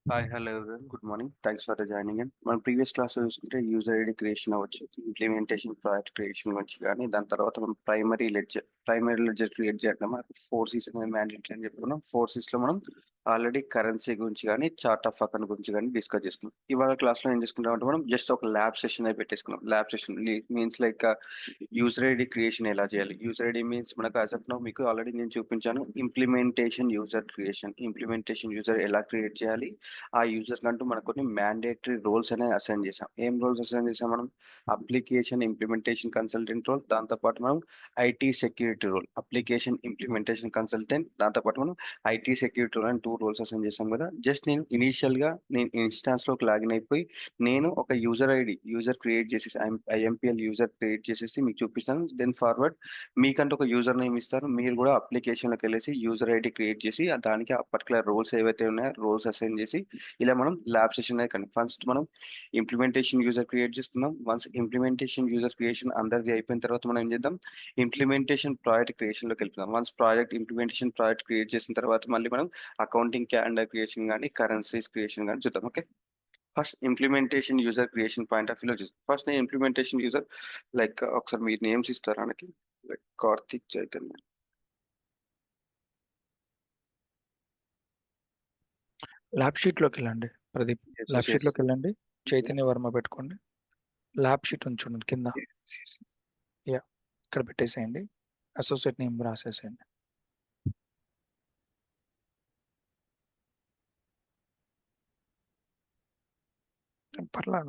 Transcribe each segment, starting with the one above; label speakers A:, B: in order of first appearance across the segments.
A: Hi hello everyone good morning thanks for joining in మన previous class చూసుకుంటే user ID creation అవ్వచ్చు implementation project creation గురించి కానీ దాని తర్వాత మనం ప్రైమరీ లెడ్జర్ క్రియేట్ చేయడం మనకు ఫోర్సెస్ అనేది మ్యాండేటరీ అని చెప్పుకున్నాం ఫోర్సెస్లో మనం ఆల్రెడీ కరెన్సీ గురించి కానీ చార్ట్ ఆఫ్ అకౌంట్ గురించి కానీ డిస్కస్ చేసుకున్నాం ఇవాళ క్లాస్లో ఏం చేసుకుంటామంటే మనం జస్ట్ ఒక ల్యాబ్ సెషన్ అయితే పెట్టేసుకున్నాం lab session means like user ID creation ఎలా చేయాలి యూజర్ ఐడి మీన్స్ మనకు యాజ్ ఆఫ్ నౌ మీకు ఆల్రెడీ నేను చూపించాను ఇంప్లిమెంటేషన్ యూజర్ ఎలా క్రియేట్ చేయాలి ఆ యూజర్ కంటూ మనకు కొన్ని మ్యాండేటరీ రోల్స్ అనేవి అసైన్ చేసాం ఏం రోల్స్ అసైన్ చేసాం మనం అప్లికేషన్ ఇంప్లిమెంటేషన్ కన్సల్టెంట్ రోల్ దాంతోపాటు మనం IT security role application implementation consultant దాంతోపాటు మనం ఐటీ సెక్యూరిటీ రోల్ అని 2 రోల్స్ అసైన్ చేసాం కదా జస్ట్ నేను ఇనీషియల్గా నేను ఇన్స్టాన్స్లోకి లాగిన్ అయిపోయి నేను ఒక యూజర్ క్రియేట్ చేసేసి ఐఎంపిఎల్ యూజర్ క్రియేట్ చేసేసి మీకు చూపిస్తాను దెన్ ఫార్వర్డ్ మీకంటూ ఒక యూజర్ నేమ్ ఇస్తారు మీరు కూడా అప్లికేషన్లోకి వెళ్ళేసి యూజర్ ఐడి క్రియేట్ చేసి దానికి ఆ పర్టికులర్ రోల్స్ ఏవైతే ఉన్నాయో రోల్స్ అసైన్ చేసి ఇలా మనం ల్యాబ్ సెషన్ అయితే ఫస్ట్ మనం ఇంప్లిమెంటేషన్ యూజర్ క్రియేట్ చేసుకున్నాం వన్స్ ఇంప్లిమెంటేషన్ యూజర్ క్రియేషన్ అందరిది అయిపోయిన తర్వాత మనం ఏం చేద్దాం ఇంప్లిమెంటేషన్ ప్రాజెక్ట్ క్రియేషన్లోకి వెళ్తున్నాం వన్స్ ఇంప్లిమెంటేషన్ ప్రాజెక్ట్ క్రియేట్ చేసిన తర్వాత మళ్ళీ మనం అకౌంటింగ్ క్యాలెండర్ క్రియేషన్ కానీ కరెన్సీస్ క్రియేషన్ కానీ చూద్దాం okay first implementation user creation point of వ్యూలో చూద్దాం ఫస్ట్ నేను ఇంప్లిమెంటేషన్ యూజర్ లైక్ ఒకసారి మీరు నేమ్స్ ఇస్తారా మనకి లైక్ కార్తిక్ చైతన్య
B: ల్యాబ్ షీట్లోకి వెళ్ళండి ప్రదీప్ ల్యాబ్ షీట్లోకి వెళ్ళండి చైతన్య వర్మ పెట్టుకోండి ల్యాబ్ షీట్ ఉంచండి కింద యా ఇక్కడ పెట్టేసేయండి అసోసియేట్ నేమ్ రాసేసేయండి పర్లా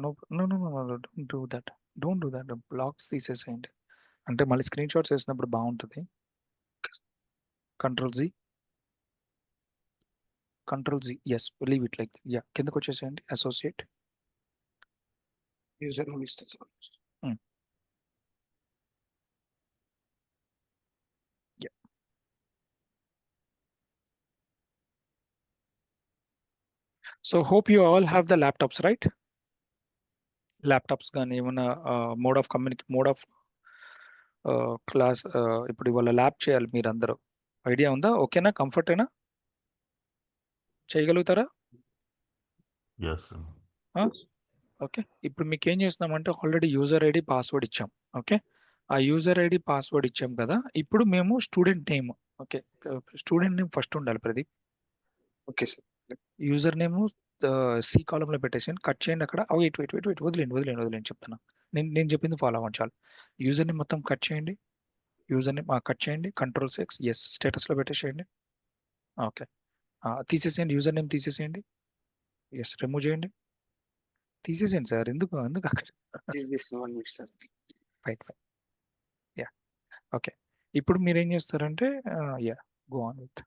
B: డోంట్ డూ దట్ బ్లాక్స్ తీసేసేయండి అంటే మళ్ళీ స్క్రీన్ షాట్స్ వేసినప్పుడు బాగుంటుంది control G S leave it like yeah కిందకు వచ్చేసేయండి అసోసియేట్
A: యూజర్ నేమ్ ఇస్తాను
B: so hope you all have the laptops right laptops కానీ ఏమైనా మోడ్ ఆఫ్ క్లాస్ ఇప్పుడు ఇవాళ ల్యాబ్ చేయాలి మీరందరూ ఐడియా ఉందా ఓకేనా కంఫర్ట్ అయినా చేయగలుగుతారా ఓకే ఇప్పుడు మీకు ఏం చేస్తున్నామంటే ఆల్రెడీ యూజర్ ఐడి పాస్వర్డ్ ఇచ్చాం ఓకే ఆ యూజర్ ఐడి పాస్వర్డ్ ఇచ్చాం కదా ఇప్పుడు మేము student name okay student name first ఉండాలి Pradeep
A: okay sir
B: user name C కాలంలో పెట్టేసి కట్ చేయండి అక్కడ వెయిట్ వదిలేండి చెప్తాను నేను చెప్పింది ఫాలో అవ్వండి చాలు యూజర్ నేమ్ మొత్తం కట్ చేయండి యూజర్ నేమ్ కట్ చేయండి కంట్రోల్ ఎక్స్ ఎస్ స్టేటస్లో పెట్టేసేయండి ఓకే తీసేసేయండి యూజర్ నేమ్ తీసేసేయండి ఎస్ రిమూవ్ చేయండి తీసేసేయండి సార్ ఎందుకు అక్కడ ఫైట్ యా ఓకే ఇప్పుడు మీరు ఏం చేస్తారంటే yeah go on with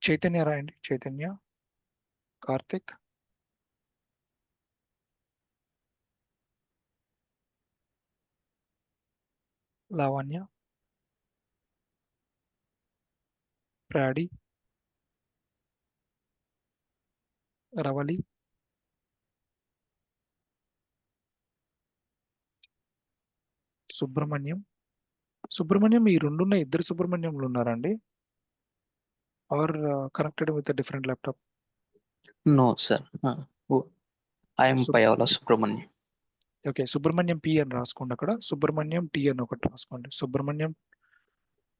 B: Chaitanya రాయండి చైతన్య కార్తిక్ లావణ్య ప్రాడి రవలి సుబ్రహ్మణ్యం ఈ రెండున్న ఇద్దరు సుబ్రహ్మణ్యంలు ఉన్నారండి are connected with different laptop
C: no sir I'm Payala Subrahmanyam
B: okay Subrahmanyam P అని రాసుకోండి అక్కడ సుబ్రహ్మణ్యం టి అని ఒకటి రాసుకోండి సుబ్రహ్మణ్యం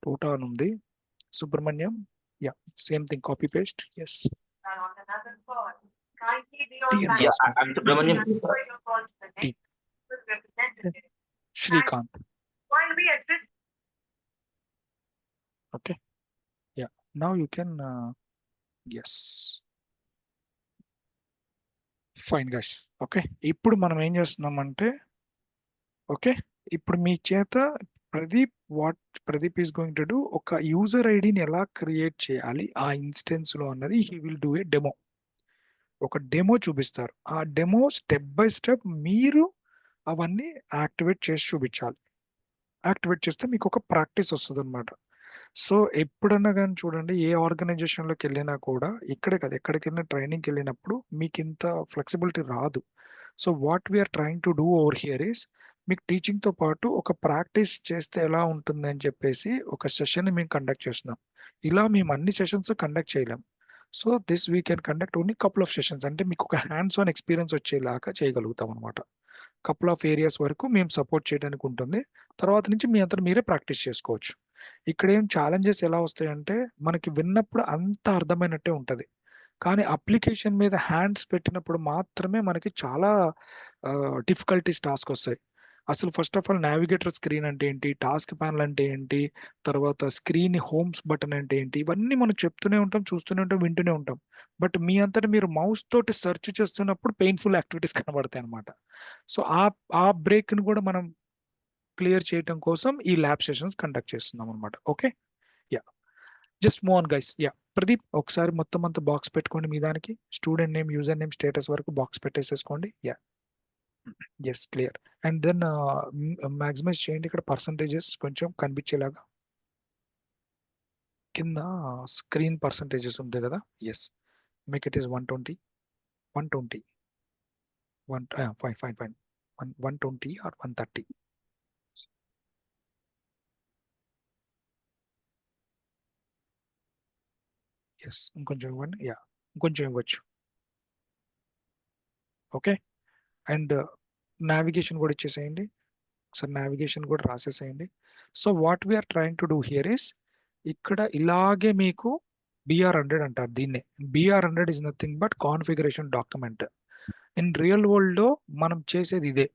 B: టోటా అని ఉంది Subramanyam yeah same thing copy paste yes
C: Subramanyam
B: Srikanth okay yeah now you can yes fine guys okay ఇప్పుడు మనం ఏం చేస్తున్నామంటే ఓకే ఇప్పుడు మీ చేత Pradeep is going to do ఒక యూజర్ ఐడిని ఎలా క్రియేట్ చేయాలి ఆ ఇన్స్టెన్స్ లో అన్నది he will do a demo ఒక డెమో చూపిస్తారు ఆ డెమో స్టెప్ బై స్టెప్ మీరు అవన్నీ యాక్టివేట్ చేసి చూపించాలి యాక్టివేట్ చేస్తే మీకు ఒక ప్రాక్టీస్ వస్తుంది అనమాట సో ఎప్పుడన్నా కానీ చూడండి ఏ ఆర్గనైజేషన్లోకి వెళ్ళినా కూడా ఇక్కడే కదా ఎక్కడికైనా ట్రైనింగ్కి వెళ్ళినప్పుడు మీకు ఇంత ఫ్లెక్సిబిలిటీ రాదు so what we are trying to do over here is మీకు టీచింగ్తో పాటు ఒక ప్రాక్టీస్ చేస్తే ఎలా ఉంటుంది అని చెప్పేసి ఒక సెషన్ మేము కండక్ట్ చేస్తున్నాం ఇలా మేము అన్ని సెషన్స్ కండక్ట్ చేయలేం so this we can conduct only couple of sessions, అంటే మీకు ఒక హ్యాండ్స్ ఆన్ ఎక్స్పీరియన్స్ వచ్చేలాగా చేయగలుగుతాం అనమాట. కపుల్ ఆఫ్ ఏరియాస్ వరకు మేము సపోర్ట్ చేయడానికి ఉంటుంది. తర్వాత నుంచి మీ అంతా మీరే ప్రాక్టీస్ చేసుకోవచ్చు. ఇక్కడ ఏం ఛాలెంజెస్ ఎలా వస్తాయంటే మనకి విన్నప్పుడు అంత అర్థమైనట్టే ఉంటది. కానీ అప్లికేషన్ మీద హ్యాండ్స్ పెట్టినప్పుడు మాత్రమే మనకి చాలా డిఫికల్టీస్ టాస్క్ వస్తాయి. అసలు first of all navigator screen అంటే ఏంటి, టాస్క్ ప్యానల్ అంటే ఏంటి, తర్వాత స్క్రీన్ హోమ్స్ బటన్ అంటే ఏంటి, ఇవన్నీ మనం చెప్తూనే ఉంటాం, చూస్తూనే ఉంటాం, వింటూనే ఉంటాం. బట్ మీ అంతటా మీరు మౌస్ తోటి సెర్చ్ చేస్తున్నప్పుడు పెయిన్ఫుల్ యాక్టివిటీస్ కనబడతాయి అనమాట. సో ఆ బ్రేక్ ని కూడా మనం క్లియర్ చేయడం కోసం ఈ ల్యాబ్ సెషన్స్ కండక్ట్ చేస్తున్నాం అనమాట. Okay, yeah, just move on guys. Yeah, Pradeep ఒకసారి మొత్తం అంతా బాక్స్ పెట్టుకోండి మీ దానికి. Student name, user name, status వరకు బాక్స్ పెట్టేసేసుకోండి. Yeah, yes, clear. And then maximize చేయండి ఇక్కడ పర్సంటేజెస్ కొంచెం కనిపించేలాగా. కింద స్క్రీన్ పర్సంటేజెస్ ఉంటాయి కదా, yes, make it is 120 120 fine fine fine 120 or 130. Yes, ఇంకొంచెం ఇవ్వండి. యా, ఇంకొంచెం ఇవ్వచ్చు. ఓకే, అండ్ నావిగేషన్ కూడా ఇచ్చేసేయండి. ఒకసారి నావిగేషన్ కూడా రాసేసేయండి. So what we are trying to do here is, ఇక్కడ ఇలాగే మీకు BR100 అంటారు దీన్నే. BR100 is nothing but configuration document. In real world లో మనం చేసేది ఇదే.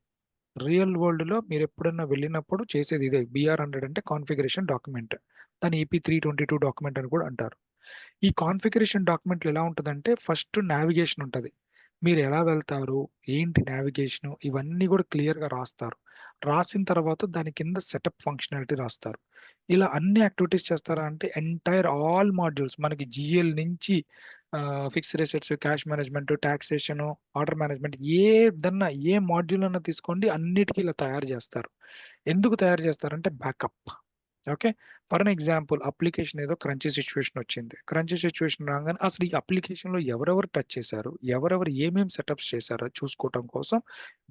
B: రియల్ వరల్డ్ లో మీరు ఎప్పుడన్నా వెళ్ళినప్పుడు చేసేది ఇదే. BR100 అంటే కాన్ఫిగరేషన్ డాక్యుమెంట్. దాన్ని EP322 డాక్యుమెంట్ అని కూడా అంటారు. ఈ కాన్ఫిగరేషన్ డాక్యుమెంట్లు ఎలా ఉంటుందంటే ఫస్ట్ నావిగేషన్ ఉంటుంది. మీరు ఎలా వెళ్తారు, ఏంటి నావిగేషన్, ఇవన్నీ కూడా క్లియర్గా రాస్తారు. రాసిన తర్వాత దాని కింద సెటప్ ఫంక్షనాలిటీ రాస్తారు. ఇలా అన్ని యాక్టివిటీస్ చేస్తారా అంటే ఎంటైర్ ఆల్ మాడ్యూల్స్ మనకి GL నుంచి fixed assets, cash management, taxation, order management, ఏదన్నా ఏ మాడ్యూల్ అన్నా తీసుకోండి, అన్నిటికీ ఇలా తయారు చేస్తారు. ఎందుకు తయారు చేస్తారంటే backup. Okay, for an example application ఏదో క్రంచీ సిచ్యువేషన్ వచ్చింది. క్రంచీ సిచ్యువేషన్ రాగానే అసలు ఈ అప్లికేషన్లో ఎవరెవరు టచ్ చేశారు, ఎవరెవరు ఏమేమి సెటప్స్ చేశారో చూసుకోవటం కోసం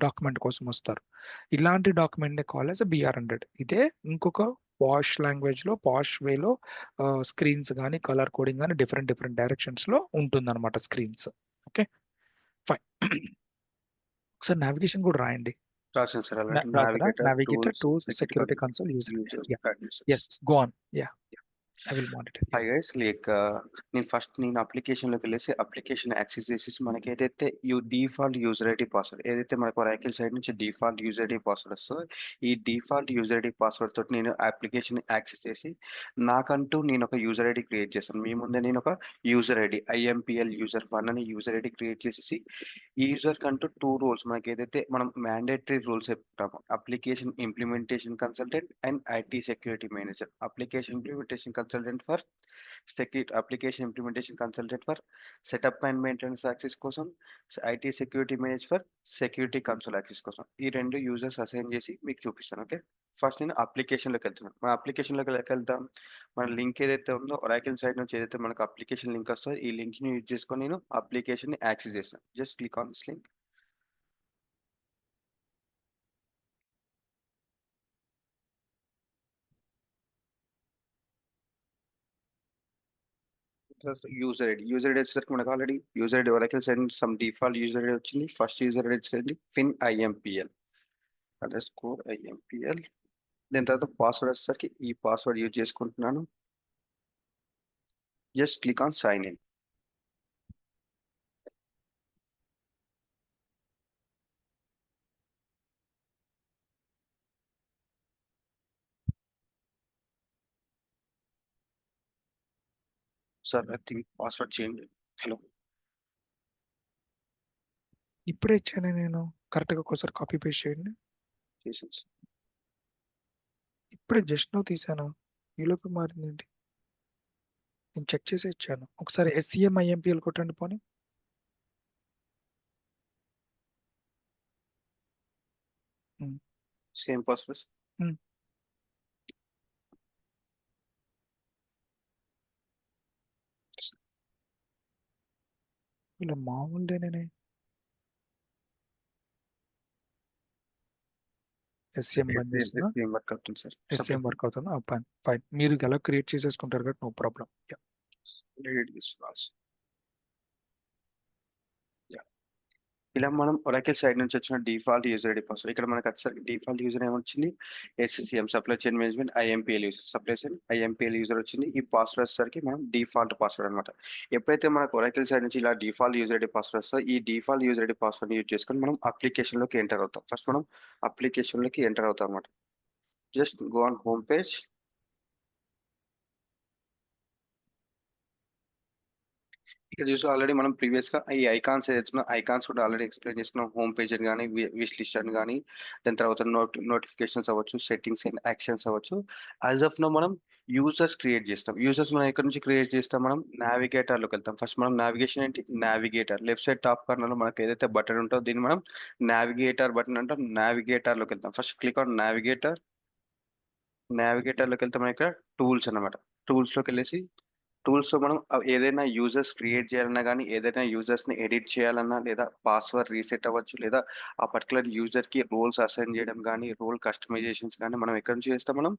B: డాక్యుమెంట్ కోసం వస్తారు. ఇలాంటి డాక్యుమెంట్ని కాల్ యాజ్ BR100. ఇదే ఇంకొక పాష్ లాంగ్వేజ్లో, పాష్ వేలో స్క్రీన్స్ కానీ కలర్ కోడింగ్ కానీ డిఫరెంట్ డిఫరెంట్ డైరెక్షన్స్లో ఉంటుందన్నమాట స్క్రీన్స్. Okay, fine. ఒకసారి నావిగేషన్ కూడా రాయండి.
A: రాసాను సార్ అలాంటి
B: navigator
A: navigator
B: tools,
A: tools
B: security console, user.
A: User.
B: Yes, go on. Yeah, I will monitor.
A: Hi guys, నేను అప్లికేషన్లోకి వెళ్ళేసి అప్లికేషన్ యాక్సెస్ చేసేసి మనకి ఏదైతే డిఫాల్ట్ యూజర్ ఐడి పాస్వర్డ్ ఏదైతే మనకు Oracle సైడ్ నుంచి డిఫాల్ట్ యూజర్ ఐడి పాస్వర్డ్ వస్తుందో, ఈ డిఫాల్ట్ యూజర్ ఐడి పాస్వర్డ్ తోటి నేను అప్లికేషన్ యాక్సెస్ చేసి నాకంటూ నేను ఒక యూజర్ ఐడి క్రియేట్ చేస్తాను. మీ ముందే నేను ఒక యూజర్ ఐడి IMPL user1 అని యూజర్ ఐడి క్రియేట్ చేసేసి ఈ యూజర్ కంటూ 2 రోల్స్ మనకి ఏదైతే మనం మ్యాండేటరీ రూల్స్ చెప్తామో, application implementation consultant and IT security manager. Application implementation consultant for application implementation consultant for setup and maintenance access కోసం, IT security manager for security console access కోసం. ఈ 2 యూజర్స్ అసైన్ చేసి మీకు చూపిస్తాను. ఓకే, ఫస్ట్ నేను అప్లికేషన్లోకి వెళ్తున్నాను. మన అప్లికేషన్లోకి వెళ్తాం. మన లింక్ ఏదైతే ఉందో Oracle సైడ్ నుంచి ఏదైతే మనకు అప్లికేషన్ లింక్ వస్తుందో, ఈ లింక్ని యూజ్ చేసుకొని నేను అప్లికేషన్ని యాక్సెస్ చేస్తాను. Just click on this link. User ID వచ్చేసరికి మనకు already user ID Oracle side నుంచి సమ్ డిఫాల్ట్ యూజర్ ఐడి వచ్చింది. ఫస్ట్ యూజర్ ఐడి వచ్చేసి FinIMPL _IMPL. దాని తర్వాత పాస్వర్డ్ వచ్చేసరికి ఈ పాస్వర్డ్ యూజ్ చేసుకుంటున్నాను. Just click on sign in. Sir I think password change. Hello,
B: ఇప్పుడే ఇచ్చాను నేను, కరెక్ట్గా ఒకసారి కాపీ పేస్ట్ చేయండి.
A: చేసాను సార్.
B: ఇప్పుడే జస్ట్ నో తీసాను, ఈలోపు మారిందండి. నేను చెక్ చేసి ఇచ్చాను. ఒకసారి SCM-IMPL కొట్టండి పోనీ.
A: Same password.
B: ఇలా మామూలుదేనే. SCM బంద్ చేస్తుందా?
A: వర్క్ అవుతుంది సార్.
B: SCM వర్క్ అవుతుందా? ఫైన్ ఫైన్, మీరు ఎలా క్రియేట్ చేసేసుకుంటారు కాబట్టి no problem.
A: Delete this class. ఇలా మనం ఒరాకిల్ సైడ్ నుంచి వచ్చిన డిఫాల్ట్ యూజర్ ఐడి పాస్వర్డ్ ఇక్కడ మనకు వచ్చేసరికి డిఫాల్ట్ యూజర్ ఏమొచ్చింది SCCM supply chain management IMPL user supply chain IMPL user వచ్చింది. ఈ పాస్వర్డ్ వచ్చేసరికి మనం డిఫాల్ట్ పాస్వర్డ్ అనమాట. ఎప్పుడైతే మనకు ఒరాకిల్ సైడ్ నుంచి ఇలా డిఫాల్ట్ యూజర్ ఐడి పాస్వర్డ్ వస్తుందో ఈ default user ID password use చేసుకొని మనం అప్లికేషన్ లోకి ఎంటర్ అవుతాం. ఫస్ట్ మనం అప్లికేషన్ లోకి ఎంటర్ అవుతాం అనమాట. Just go on home page. ఇక్కడ చూసి ఆల్రెడీ మనం ప్రీవియస్ గా ఈ ఐకాన్స్ ఏదైతే ఐకాన్స్ కూడా ఆల్రెడీ ఎక్స్ప్లెయిన్ చేసుకున్నాం. హోమ్ పేజ్ అని కానీ విష్ లిస్ట్ అని కానీ దాని తర్వాత నోటిఫికేషన్స్ అవ్వచ్చు, సెట్టింగ్స్ అండ్ యాక్షన్స్ అవ్వచ్చు. యాజ్ ఆఫ్ నో మనం యూజర్స్ క్రియేట్ చేస్తాం. యూజర్స్ మనం ఎక్కడ నుంచి క్రియేట్ చేస్తాం? మనం నావిగేటర్ లోకి వెళ్తాం. ఫస్ట్ మనం నావిగేషన్ ఏంటి? Navigator left side top corner లో మనకి ఏదైతే బటన్ ఉంటుందో దీన్ని మనం నావిగేటర్ బటన్ అంటాం. నావిగేటర్ లోకి వెళ్తాం. First click on navigator. Navigator లోకి వెళ్తే మనకి ఇక్కడ టూల్స్ అనమాట. టూల్స్ లోకి వెళ్ళేసి టూల్స్ లో మనం ఏదైనా యూజర్స్ క్రియేట్ చేయాలన్నా కానీ ఏదైనా యూజర్స్ ని ఎడిట్ చేయాలన్నా లేదా పాస్వర్డ్ రీసెట్ అవ్వచ్చు లేదా ఆ పర్టికులర్ యూజర్ కి రోల్స్ అసైన్ చేయడం కానీ రోల్ కస్టమైజేషన్స్ కానీ మనం ఎక్కడి నుంచి చేస్తాం? మనం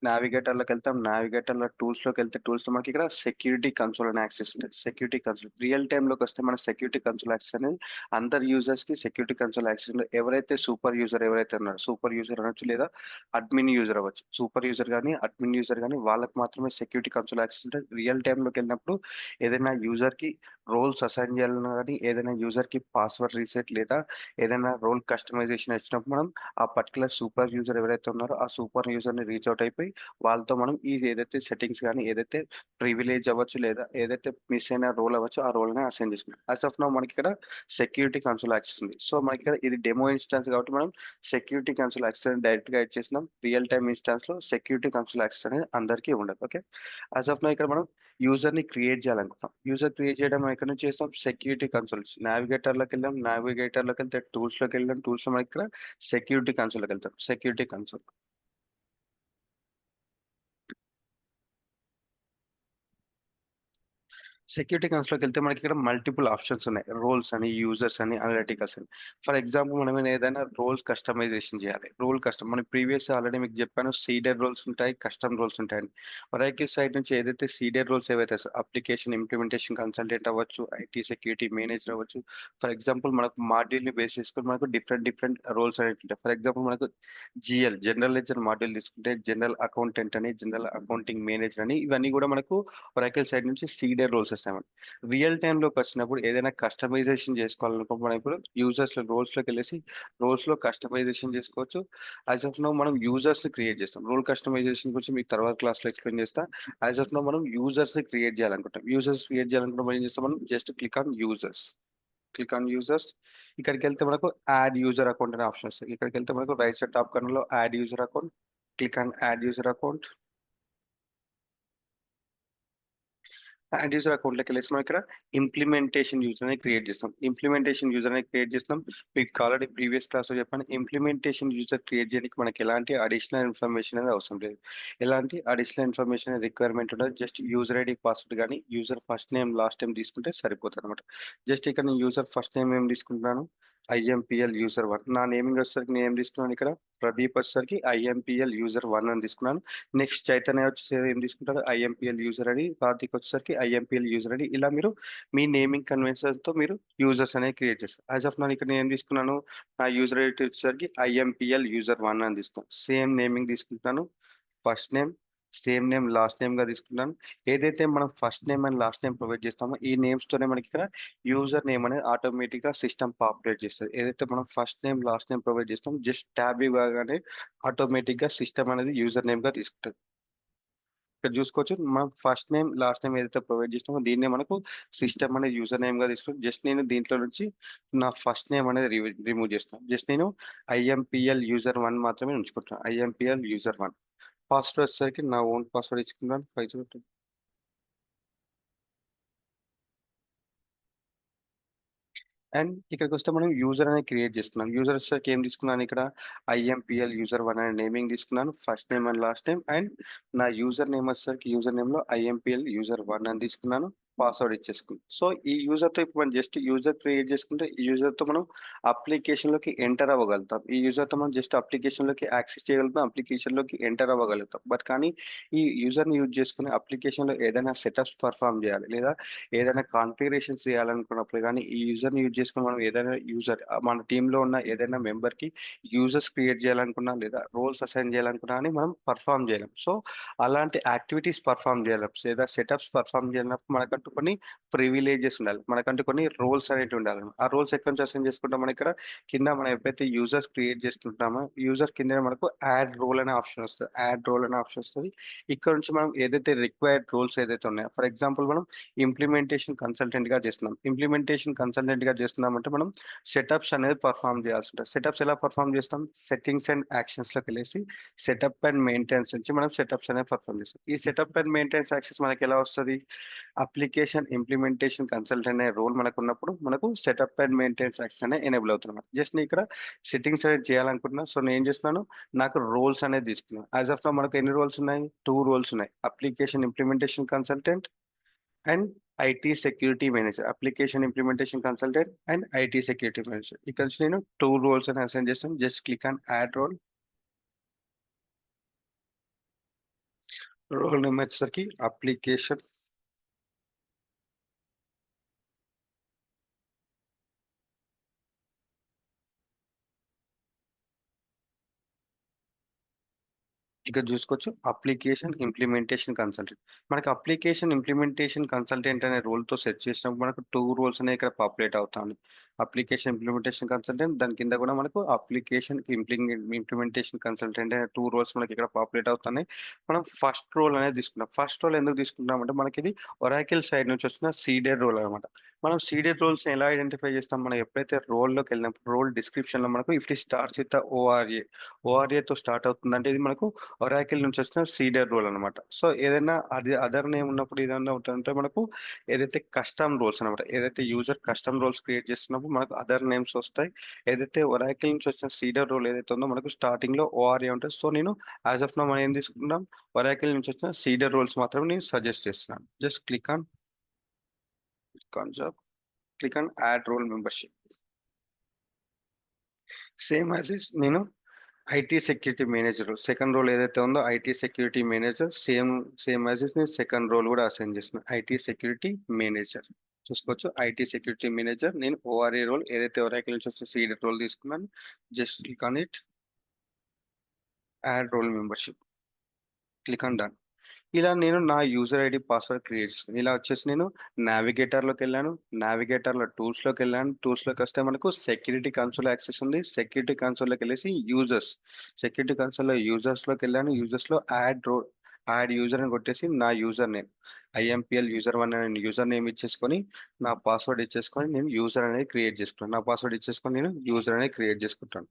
A: నావిగేటర్ లోకి వెళ్తాం. నావిగేటర్ లో టూల్స్ లోకి వెళ్తే టూల్స్ లో మనకి ఇక్కడ సెక్యూరిటీ కన్సోల్ అని యాక్సెస్ ఉంటుంది. సెక్యూరిటీ కన్సోల్ రియల్ టైమ్ లోకి వస్తే మన సెక్యూరిటీ కన్సోల్ యాక్సెస్ అనేది అందరు యూజర్స్ కి సెక్యూరిటీ కన్సోల్ యాక్సెస్ ఎవరైతే సూపర్ యూజర్ ఎవరైతే ఉన్నారో సూపర్ యూజర్ అనొచ్చు లేదా అడ్మిన్ యూజర్ అవ్వచ్చు. సూపర్ యూజర్ కానీ అడ్మిన్ యూజర్ కానీ వాళ్ళకి మాత్రమే సెక్యూరిటీ కన్సోల్ యాక్సెస్ ఉంటుంది. రియల్ టైమ్ లోకి వెళ్ళినప్పుడు ఏదైనా యూజర్ కి రోల్స్ అసైన్ చేయాలన్నా కానీ ఏదైనా యూజర్ కి పాస్వర్డ్ రీసెట్ లేదా ఏదైనా రోల్ కస్టమైజేషన్ వచ్చినప్పుడు మనం ఆ పర్టికులర్ సూపర్ యూజర్ ఎవరైతే ఉన్నారో ఆ సూపర్ యూజర్ ని రీచ్ అవుట్ అయిపోయి వాళ్ళతో మనం ఈ ఏదైతే సెట్టింగ్స్ కానీ ఏదైతే ప్రివిలేజ్ అవ్వచ్చు లేదా ఏదైతే మిస్ అయిన రోల్ అవ్వచ్చు ఆ రోల్ ని అసైన్ చేసుకున్నాం. యాజ్ ఆఫ్ నౌ మనకి ఇక్కడ సెక్యూరిటీ కన్సోల్ యాక్సెస్ ఉంది. సో మనకి ఇక్కడ ఇది డెమో ఇన్స్టాన్స్ కాబట్టి మనం సెక్యూరిటీ కన్సోల్ యాక్సెస్ డైరెక్ట్ గా ఇచ్చేసినాం. రియల్ టైమ్ ఇన్స్టాన్స్ లో సెక్యూరిటీ కన్సోల్ యాక్సెస్ అనేది అందరికీ ఉండదు. ఓకే, యాజ్ ఆఫ్ నౌ ఇక్కడ మనం యూజర్ ని క్రియేట్ చేయాలనుకుంటాం. యూజర్ క్రియేట్ చేయడం మనం ఎక్కడ నుంచి చేస్తాం? సెక్యూరిటీ కన్సోల్స్ నావిగేటర్ లోకి వెళ్ళాం. నావిగేటర్ లోకి వెళ్తే టూల్స్ లోకి వెళ్ళాం. టూల్స్ లో మనకి ఇక్కడ సెక్యూరిటీ కన్సోల్ లోకి వెళ్తాం. సెక్యూరిటీ కన్సోల్ సెక్యూరిటీ కన్సోల్‌లోకి వెళ్తే మనకి ఇక్కడ మల్టిపుల్ ఆప్షన్స్ ఉన్నాయి. రోల్స్ అని, యూజర్స్ అని, అనలిటికల్స్ అని. ఫర్ ఎగ్జాంపుల్ మనం ఏదైనా రోల్స్ కస్టమైజేషన్ చేయాలి. రోల్ కస్టమ్ మనకి ప్రీవియస్ ఆల్రెడీ మీకు చెప్పాను సీడెడ్ రోల్స్ ఉంటాయి, కస్టమ్ రోల్స్ ఉంటాయని. ఒరాకిల్ సైడ్ నుంచి ఏదైతే సీడెడ్ రోల్స్ ఏవైతే అప్లికేషన్ ఇంప్లిమెంటేషన్ కన్సల్టెంట్ అవ్వచ్చు, ఐటీ సెక్యూరిటీ మేనేజర్ అవ్వచ్చు. ఫర్ ఎగ్జాంపుల్ మనకు మాడ్యూల్‌ని బేస్ చేసుకొని మనకు డిఫరెంట్ రోల్స్ అనేవి ఉంటాయి. ఫర్ ఎగ్జాంపుల్ మనకు జనరల్ లెడ్జర్ మాడ్యూల్ తీసుకుంటే జనరల్ అకౌంటెంట్ అని, జనరల్ అకౌంటింగ్ మేనేజర్ అని ఇవన్నీ కూడా మనకు ఒరాకిల్ సైడ్ నుంచి సీడెడ్ రోల్స్ వస్తాయి. రియల్ టైమ్ లోకి వచ్చినప్పుడు ఏదైనా కస్టమైజేషన్ చేసుకోవాలనుకో మనం ఇప్పుడు యూజర్స్ రోల్స్ లోకి వెళ్ళేసి రోల్స్ లో కస్టమైజేషన్ చేసుకోవచ్చు. యాజ్ ఆఫ్ నో మనం యూజర్స్ క్రియేట్ చేస్తాం. రోల్ కస్టమైజేషన్ గురించి మీకు తర్వాత క్లాస్ లో ఎక్స్ప్లెయిన్ చేస్తా. యాజ్ ఆఫ్ నో మనం యూజర్స్ క్రియేట్ చేయాలనుకుంటాం. యూజర్స్ క్రియేట్ చేయాలనుకుంటే ఏం చేస్తాం? మనం just click on users. Click on users. ఇక్కడికి వెళ్తే మనకు యాడ్ యూజర్ అకౌంట్ అనే ఆప్షన్ వస్తుంది. ఇక్కడికి వెళ్తే మనకు రైట్ సైడ్ టాప్ కార్నర్ లో add user account. Click on add user account. Add user account లోకి వెళ్ళేసి మనం ఇక్కడ ఇంప్లిమెంటేషన్ యూజర్ అనేది క్రియేట్ చేస్తాం. ఇంప్లిమెంటేషన్ యూజర్ అనేది క్రియేట్ చేస్తాం. మీకు ఆల్రెడీ ప్రీవియస్ క్లాస్ లో చెప్పాను ఇంప్లిమెంటేషన్ యూజర్ క్రియేట్ చేయడానికి మనకి ఎలాంటి అడిషనల్ ఇన్ఫర్మేషన్ అనేది అవసరం లేదు. ఎలాంటి అడిషనల్ ఇన్ఫర్మేషన్ రిక్వైర్మెంట్ ఉండదు. జస్ట్ యూజర్ ఐడి పాస్వర్డ్ కానీ user first name last name తీసుకుంటే సరిపోతుంది అనమాట. జస్ట్ ఇక్కడ నేను యూజర్ ఫస్ట్ నేమ్ ఏం తీసుకుంటున్నాను? IMPL user 1. నా నేమింగ్ వచ్చేసరికి నేను ఏం తీసుకున్నాను? ఇక్కడ ప్రదీప్ వచ్చేసరికి IMPL యూజర్ 1 అని తీసుకున్నాను. నెక్స్ట్ చైతన్య వచ్చేసరికి ఏం తీసుకుంటారు? IMPL user ID. కార్తిక్ వచ్చేసరికి IMPL యూజర్ ఐడి. ఇలా మీరు మీ నేమింగ్ కన్వెన్షన్స్ తో మీరు యూజర్స్ అనేది క్రియేట్ చేస్తారు. యాజ్ ఆఫ్ నౌ ఇక్కడ నేను ఏం తీసుకున్నాను? నా యూజర్ ఐడి వచ్చేసరికి IMPL యూజర్ 1 అని తీసుకున్నాను. సేమ్ నేమింగ్ తీసుకుంటాను. First name same name last name గా తీసుకున్నాను. ఏదైతే మనం first name and last name provide చేస్తామో ఈ నేమ్స్ తోనే మనకి ఇక్కడ యూజర్ నేమ్ అనేది ఆటోమేటిక్ గా సిస్టమ్ పాపులేట్ చేస్తుంది. ఏదైతే మనం first name last name provide చేస్తామో జస్ట్ ట్యాబ్ ఇవ్వగానే ఆటోమేటిక్ గా సిస్టమ్ అనేది యూజర్ నేమ్ గా తీసుకుంటుంది. ఇక్కడ చూసుకోవచ్చు మనం ఫస్ట్ నేమ్ లాస్ట్ నేమ్ ఏదైతే ప్రొవైడ్ చేస్తామో దీన్నే మనకు సిస్టమ్ అనేది యూజర్ నేమ్ గా తీసుకుంటాం. జస్ట్ నేను దీంట్లో నుంచి నా ఫస్ట్ నేమ్ అనేది రిమూవ్ చేస్తాను. జస్ట్ నేను IMPL యూజర్ 1 మాత్రమే ఉంచుకుంటాను. IMPL user 1. పాస్వర్డ్ వచ్చేసరికి నా ఓన్ పాస్వర్డ్ ఇచ్చుకున్నాను 502. అండ్ ఇక్కడికి వస్తే మనం యూజర్ అనేది క్రియేట్ చేస్తున్నాం. యూజర్ వచ్చేసరికి ఏం తీసుకున్నాను? ఇక్కడ IMPL యూజర్ 1 అనే నేమింగ్ తీసుకున్నాను. First name and last name. And నా యూజర్ నేమ్ వచ్చేసరికి యూజర్ నేమ్ లో IMPL యూజర్ 1 అని తీసుకున్నాను. పాస్వర్డ్ ఇచ్చేసుకుంటాం. సో ఈ యూజర్తో ఇప్పుడు మనం జస్ట్ యూజర్ క్రియేట్ చేసుకుంటే ఈ యూజర్తో మనం అప్లికేషన్లోకి ఎంటర్ అవ్వగలుగుతాం. ఈ యూజర్తో మనం జస్ట్ అప్లికేషన్లోకి యాక్సెస్ చేయగలుగుతాం, అప్లికేషన్లోకి ఎంటర్ అవ్వగలుగుతాం. బట్ కానీ ఈ యూజర్ని యూజ్ చేసుకుని అప్లికేషన్లో ఏదైనా సెటప్స్ పర్ఫామ్ చేయాలి లేదా ఏదైనా కాన్ఫిగరేషన్స్ చేయాలనుకున్నప్పుడు కానీ ఈ యూజర్ని యూజ్ చేసుకుని మనం ఏదైనా యూజర్ మన టీంలో ఉన్న ఏదైనా మెంబర్కి యూజర్స్ క్రియేట్ చేయాలనుకున్నా లేదా రోల్స్ అసైన్ చేయాలనుకున్నా అని మనం పర్ఫామ్ చేయలేం. సో అలాంటి యాక్టివిటీస్ పర్ఫామ్ చేయలేం లేదా సెటప్స్ పర్ఫామ్ చేయాలన్నప్పుడు మనకంటూ కొన్ని ప్రివిలేజెస్ ఉండాలి, మనకంటూ కొన్ని రోల్స్ అనేవి ఉండాలి. ఆ రోల్స్ ఎక్కడి నుంచి అసైన్ చేసుకుంటాం, మన ఇక్కడ కింద మనం ఎప్పుడైతే యూజర్స్ క్రియేట్ చేసుకుంటామో యూజర్ కింద మనకు యాడ్ రోల్ అనే ఆప్షన్ వస్తుంది. యాడ్ రోల్ అనే ఆప్షన్ వస్తుంది. ఇక్కడ నుంచి మనం ఏదైతే రిక్వైర్డ్ రోల్స్ ఏదైతే ఉన్నాయో, ఫర్ ఎగ్జాంపుల్ మనం ఇంప్లిమెంటేషన్ కన్సల్టెంట్ గా చేస్తున్నాం. ఇంప్లిమెంటేషన్ కన్సల్టెంట్ గా చేస్తున్నామంటే మనం సెటప్స్ అనేది పర్ఫామ్ చేయాల్సి ఉంటుంది. సెటప్స్ ఎలా పర్ఫామ్ చేస్తాం, సెట్టింగ్స్ అండ్ యాక్షన్స్ లోకి వెళ్ళేసి సెటప్ అండ్ మెయింటెనెన్స్ నుంచి మనం సెటప్స్ అనేది పర్ఫామ్ చేస్తాం. ఈ సెటప్ అండ్ మెయింటెనెన్స్ యాక్సెస్ మనకి ఎలా వస్తుంది, అప్లికేషన్ ఇంప్లిమెంటేషన్ కన్సల్టెంట్ అనే రోల్ మనకు ఉన్నప్పుడు మనకు సెటప్ అండ్ మెయింటెనెన్స్ యాక్సెస్ అనేది ఎనేబుల్ అవుతుంది. జస్ట్ నేను ఇక్కడ సెట్టింగ్స్ అనేది చేయాలనుకుంటున్నా. సో నేను ఏం చేస్తున్నాను, నాకు రోల్స్ అనేది తీసుకున్నాను. యాజ్ ఆఫ్ నౌ మనకు ఎన్ని రోల్స్ ఉన్నాయి, 2 రోల్స్ ఉన్నాయి, application implementation consultant and IT security manager. Application implementation consultant and IT security manager. ఇక్కడ నుంచి నేను 2 రోల్స్ అని అసైన్ చేస్తాను. Just click on add role. Role name వచ్చేసరికి అప్లికేషన్ ఇక్కడ చూసుకోవచ్చు అప్లికేషన్ ఇంప్లిమెంటేషన్ కన్సల్టెంట్. మనకి అప్లికేషన్ ఇంప్లిమెంటేషన్ కన్సల్టెంట్ అనే రోల్ తో సెట్ చేసినప్పుడు మనకు 2 రోల్స్ అనేవి ఇక్కడ పాపులేట్ అవుతాయి. అప్లికేషన్ ఇంప్లిమెంటేషన్ కన్సల్టెంట్, దాని కింద కూడా మనకు అప్లికేషన్ ఇంప్లిమెంటేషన్ కన్సల్టెంట్ అనే 2 రోల్స్ మనకి ఇక్కడ పాపులేట్ అవుతున్నాయి. మనం ఫస్ట్ రోల్ అనేది తీసుకున్నాం. ఫస్ట్ రోల్ ఎందుకు తీసుకుంటాం అంటే మనకి ఇది ఒరాకిల్ సైడ్ నుంచి వచ్చిన సీడెడ్ రోల్ అనమాట. మనం సీడెడ్ రోల్స్ ఎలా ఐడెంటిఫై చేస్తాం, మనం ఎప్పుడైతే రోల్లోకి వెళ్ళినప్పుడు రోల్ డిస్క్రిప్షన్ లో మనకు if it starts with ORA తో స్టార్ట్ అవుతుందంటే ఇది మనకు ఒరాకిల్ నుంచి వచ్చిన సీడర్ రోల్ అనమాట. సో ఏదైనా అది అదర్ నేమ్ ఉన్నప్పుడు ఏదైనా ఉంటుందంటే మనకు ఏదైతే కస్టమ్ రోల్స్ అనమాట, ఏదైతే యూజర్ కస్టమ్ రోల్స్ క్రియేట్ చేస్తున్నప్పుడు మనకు అదర్ నేమ్స్ వస్తాయి. ఏదైతే ఒరాకిల్ నుంచి వచ్చిన సీడర్ రోల్ ఏదైతే ఉందో మనకు స్టార్టింగ్ లో ఓఆర్ఏ ఉంటుంది. సో నేను యాజ్ ఆఫ్ నో మనం ఏం తీసుకుంటాం, ఒరాకిల్ నుంచి వచ్చిన సీడర్ రోల్స్ మాత్రమే నేను సజెస్ట్ చేస్తున్నాను. Just click on job, click on add role membership. Same as is నేను IT security manager second role ఏదైతే ఉందో IT security manager same as is నేను సెకండ్ రోల్ కూడా అసైన్ చేస్తున్నాను, ఐటీ సెక్యూరిటీ మేనేజర్. చూసుకోవచ్చు ఐటీ సెక్యూరిటీ మేనేజర్. నేను ORA role ఏదైతే Oracle నుంచి వచ్చే సీడెడ్ రోల్ తీసుకున్నాను. Just click on it, add role membership, click on done. ఇలా నేను నా యూజర్ ఐడి పాస్వర్డ్ క్రియేట్ చేసుకుని ఇలా వచ్చేసి నేను నావిగేటర్లోకి వెళ్ళాను. నావిగేటర్లో టూల్స్లోకి వెళ్ళాను. టూల్స్లోకి వస్తే మనకు సెక్యూరిటీ కన్సోల్ యాక్సెస్ ఉంది. సెక్యూరిటీ కన్సోల్లోకి వెళ్ళేసి సెక్యూరిటీ కన్సోల్లో యూజర్స్లోకి వెళ్ళాను. యూజర్స్లో యాడ్ యూజర్ అని కొట్టేసి నా యూజర్ నేమ్ ఐఎంపిఎల్ యూజర్ 1 అనే యూజర్ నేమ్ ఇచ్చేసుకొని నా పాస్వర్డ్ ఇచ్చేసుకొని నేను యూజర్ అనేది క్రియేట్ చేసుకున్నాను. నా పాస్వర్డ్ ఇచ్చేసుకొని నేను యూజర్ అనేది క్రియేట్ చేసుకుంటాను.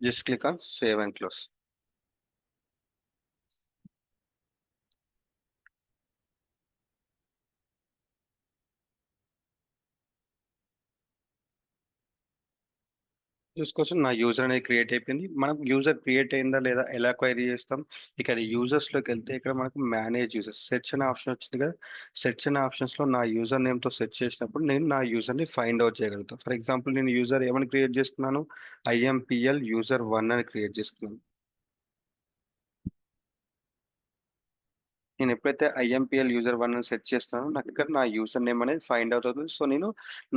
A: Just click on save and close. చూసుకోవచ్చు నా యూజర్ అనేది క్రియేట్ అయిపోయింది. మనం యూజర్ క్రియేట్ అయిందా లేదా ఎలా క్వైరీ చేస్తాం, ఇక్కడ యూజర్స్ లోకి వెళ్తే ఇక్కడ మనకు మేనేజ్ యూజర్స్ సెర్చ్ అనే ఆప్షన్ వచ్చింది కదా. సెర్చ్ అనే ఆప్షన్స్ లో నా యూజర్ నేమ్ తో సెర్చ్ చేసినప్పుడు నేను నా యూజర్ ని ఫైండ్ అవుట్ చేయగలుగుతాను. ఫర్ ఎగ్జాంపుల్ నేను యూజర్ ఏమని క్రియేట్ చేసుకున్నాను, ఐఎంపిఎల్ యూజర్ 1 అని క్రియేట్ చేసుకున్నాను. నేను ఎప్పుడైతే ఐఎంపిఎల్ యూజర్ 1 అని సెట్ చేస్తున్నానో నాకు ఇక్కడ నా యూజర్ నేమ్ అనేది ఫైండ్ అవుట్ అవుతుంది. సో నేను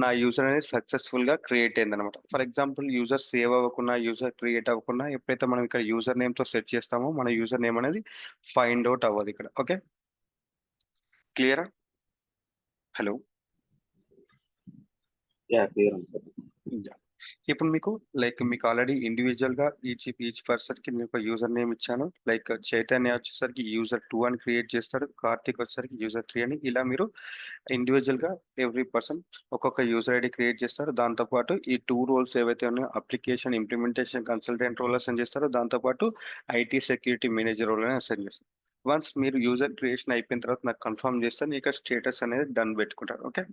A: నా యూజర్ అనేది సక్సెస్ఫుల్ గా క్రియేట్ అయింది అనమాట. ఫర్ ఎగ్జాంపుల్ యూజర్ సేవ్ అవ్వకుండా యూజర్ క్రియేట్ అవ్వకుండా ఎప్పుడైతే మనం ఇక్కడ యూజర్ నేమ్ తో సెట్ చేస్తామో మన యూజర్ నేమ్ అనేది ఫైండ్ అవుట్ అవ్వదు ఇక్కడ. ఓకే క్లియరా? హలో. ఇప్పుడు మీకు మీకు ఆల్రెడీ ఇండివిజువల్ గా ఈచ్ పర్సన్ కి నేను ఒక యూజర్ నేమ్ ఇచ్చాను. లైక్ చైతన్య వచ్చేసరికి యూజర్ 2 అని క్రియేట్ చేస్తాడు, కార్తిక్ వచ్చేసరికి యూజర్ 3 అని. ఇలా మీరు ఇండివిజువల్ గా ఎవ్రీ పర్సన్ ఒక్కొక్క యూజర్ ఐడి క్రియేట్ చేస్తారు. దాంతో పాటు ఈ 2 రోల్స్ ఏవైతే ఉన్నాయో application implementation consultant role assign చేస్తారో, దాంతో పాటు ఐటీ సెక్యూరిటీ మేనేజర్ రోల్ అని అసైన్ చేస్తారు. వన్స్ మీరు యూజర్ క్రియేషన్ అయిపోయిన తర్వాత నాకు కన్ఫర్మ్ చేస్తే మీకు స్టేటస్ అనేది డన్ పెట్టుకుంటారు. ఓకే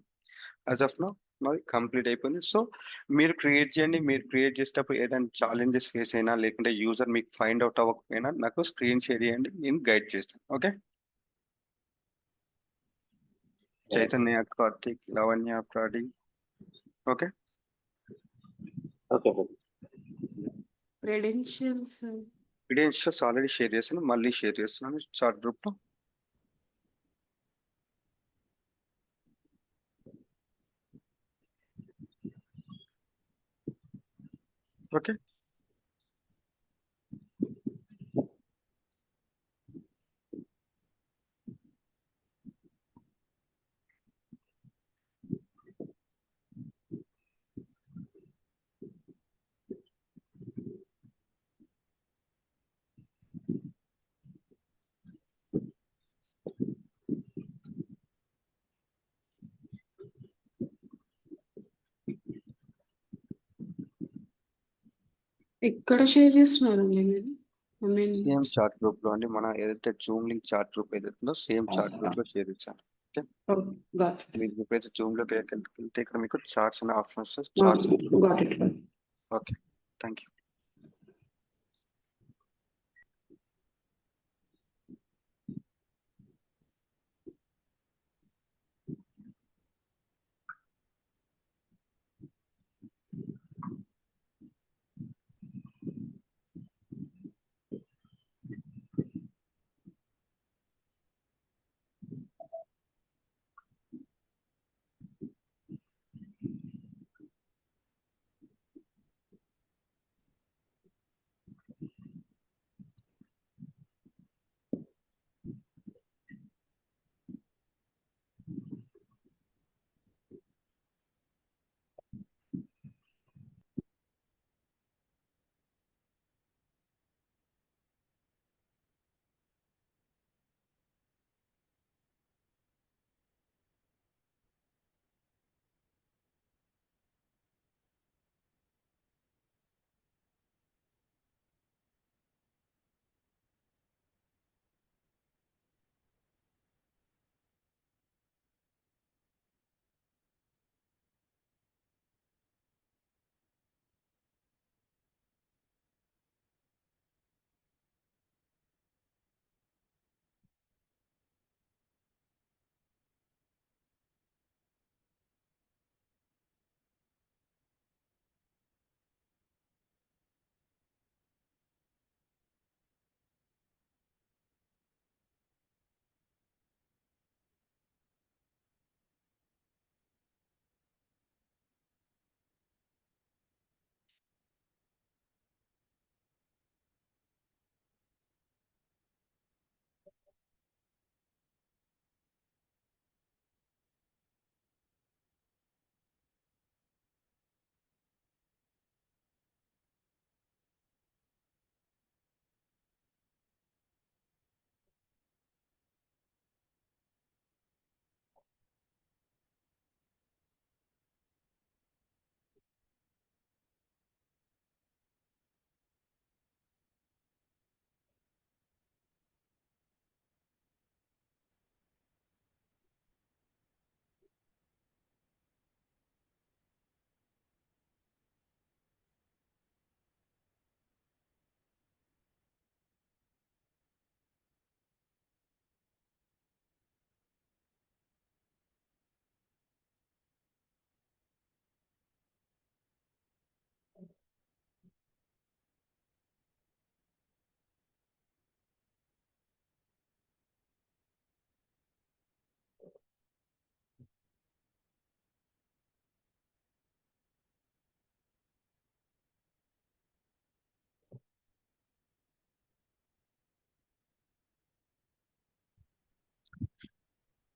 A: యాజ్ ఆఫ్ నో నాది కంప్లీట్ అయిపోయింది. సో మీరు క్రియేట్ చేయండి. మీరు క్రియేట్ చేసేటప్పుడు ఏదైనా ఛాలెంజెస్ ఫేస్ అయినా లేకుంటే యూజర్ మీకు ఫైండ్ అవుట్ అవ్వకపోయినా నాకు స్క్రీన్ షేర్ చేయండి. నేను గైడ్ చేస్తాను. ఓకే. చైతన్య, కార్తిక్, లావణ్య, ప్రాడి. Okay.
D: Okay brother.
A: Credentials already share చేశాను. మళ్ళీ షేర్ చేస్తున్నాను చాట్ గ్రూప్ లో. ఓకే.
E: ఎక్కడ షేర్ చేస్తున్నారండి మీరు? I mean
A: same chat group లో అండి. మన ఏదైతే జూమ్ లింక్ చాట్ గ్రూప్ ఏదైతుందో సేమ్ చాట్ గ్రూప్ లో చేర్చాను.
E: గాట్
A: మీకు ఎప్పుడైతే జూమ్ లోకి వెళ్తే ఇక్కడ మీకు చార్ట్స్ అనే ఆప్షన్ వస్తుంది.
E: It
A: charts.
E: Got it.
A: Okay. Thank you.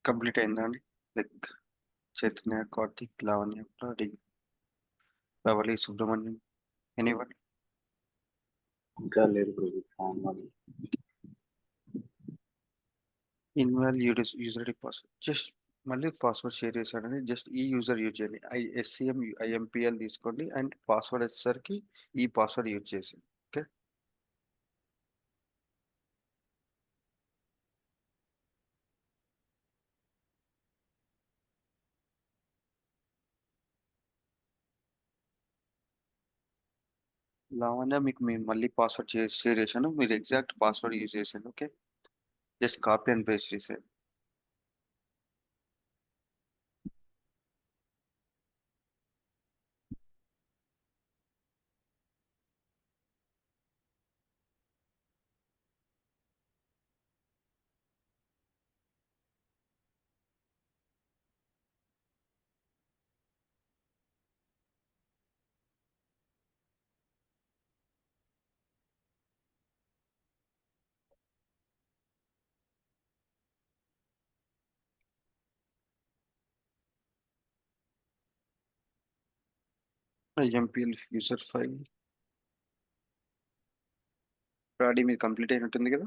A: Complete అయిందా అండి? లైక్ చైతన్య, కార్తిక్, లావణ్య, ప్రాడి, రవళి, సుబ్రహ్మణ్యం, ఎనీవన్?
D: ఇంకా లేదు బ్రదర్. ఫామ్ వాళ్ళు.
A: Invalid user ID password just మళ్ళీ పాస్వర్డ్ షేర్ చేశాడని జస్ట్ ఈ యూజర్ యూజ్ చేయండి. SCM IMPL తీసుకోండి అండ్ పాస్వర్డ్ వచ్చేసరికి ఈ పాస్వర్డ్ యూజ్ చేసి. ఓకే. లావణ్య మీకు మేము మళ్ళీ పాస్వర్డ్ షేర్ చేశాను, మీరు ఎగ్జాక్ట్ పాస్వర్డ్ యూజ్ చేశాను. Okay, just copy and paste చేసేది. ఐఎంపిఎల్ యూజర్ ఫైల్ ఆల్రెడీ మీరు కంప్లీట్ అయినట్టుంది కదా.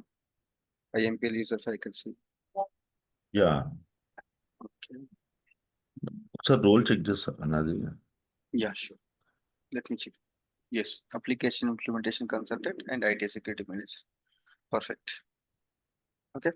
A: ఐఎంపిఎల్ యూజర్ ఫైల్ కలిసి.
F: యా
A: ఓకే,
F: ఒకసారి రోల్ చెక్ చేస్తారా నాది?
A: Yeah sure, let me check. Yes, application implementation consultant and IT security manager. Perfect. Okay,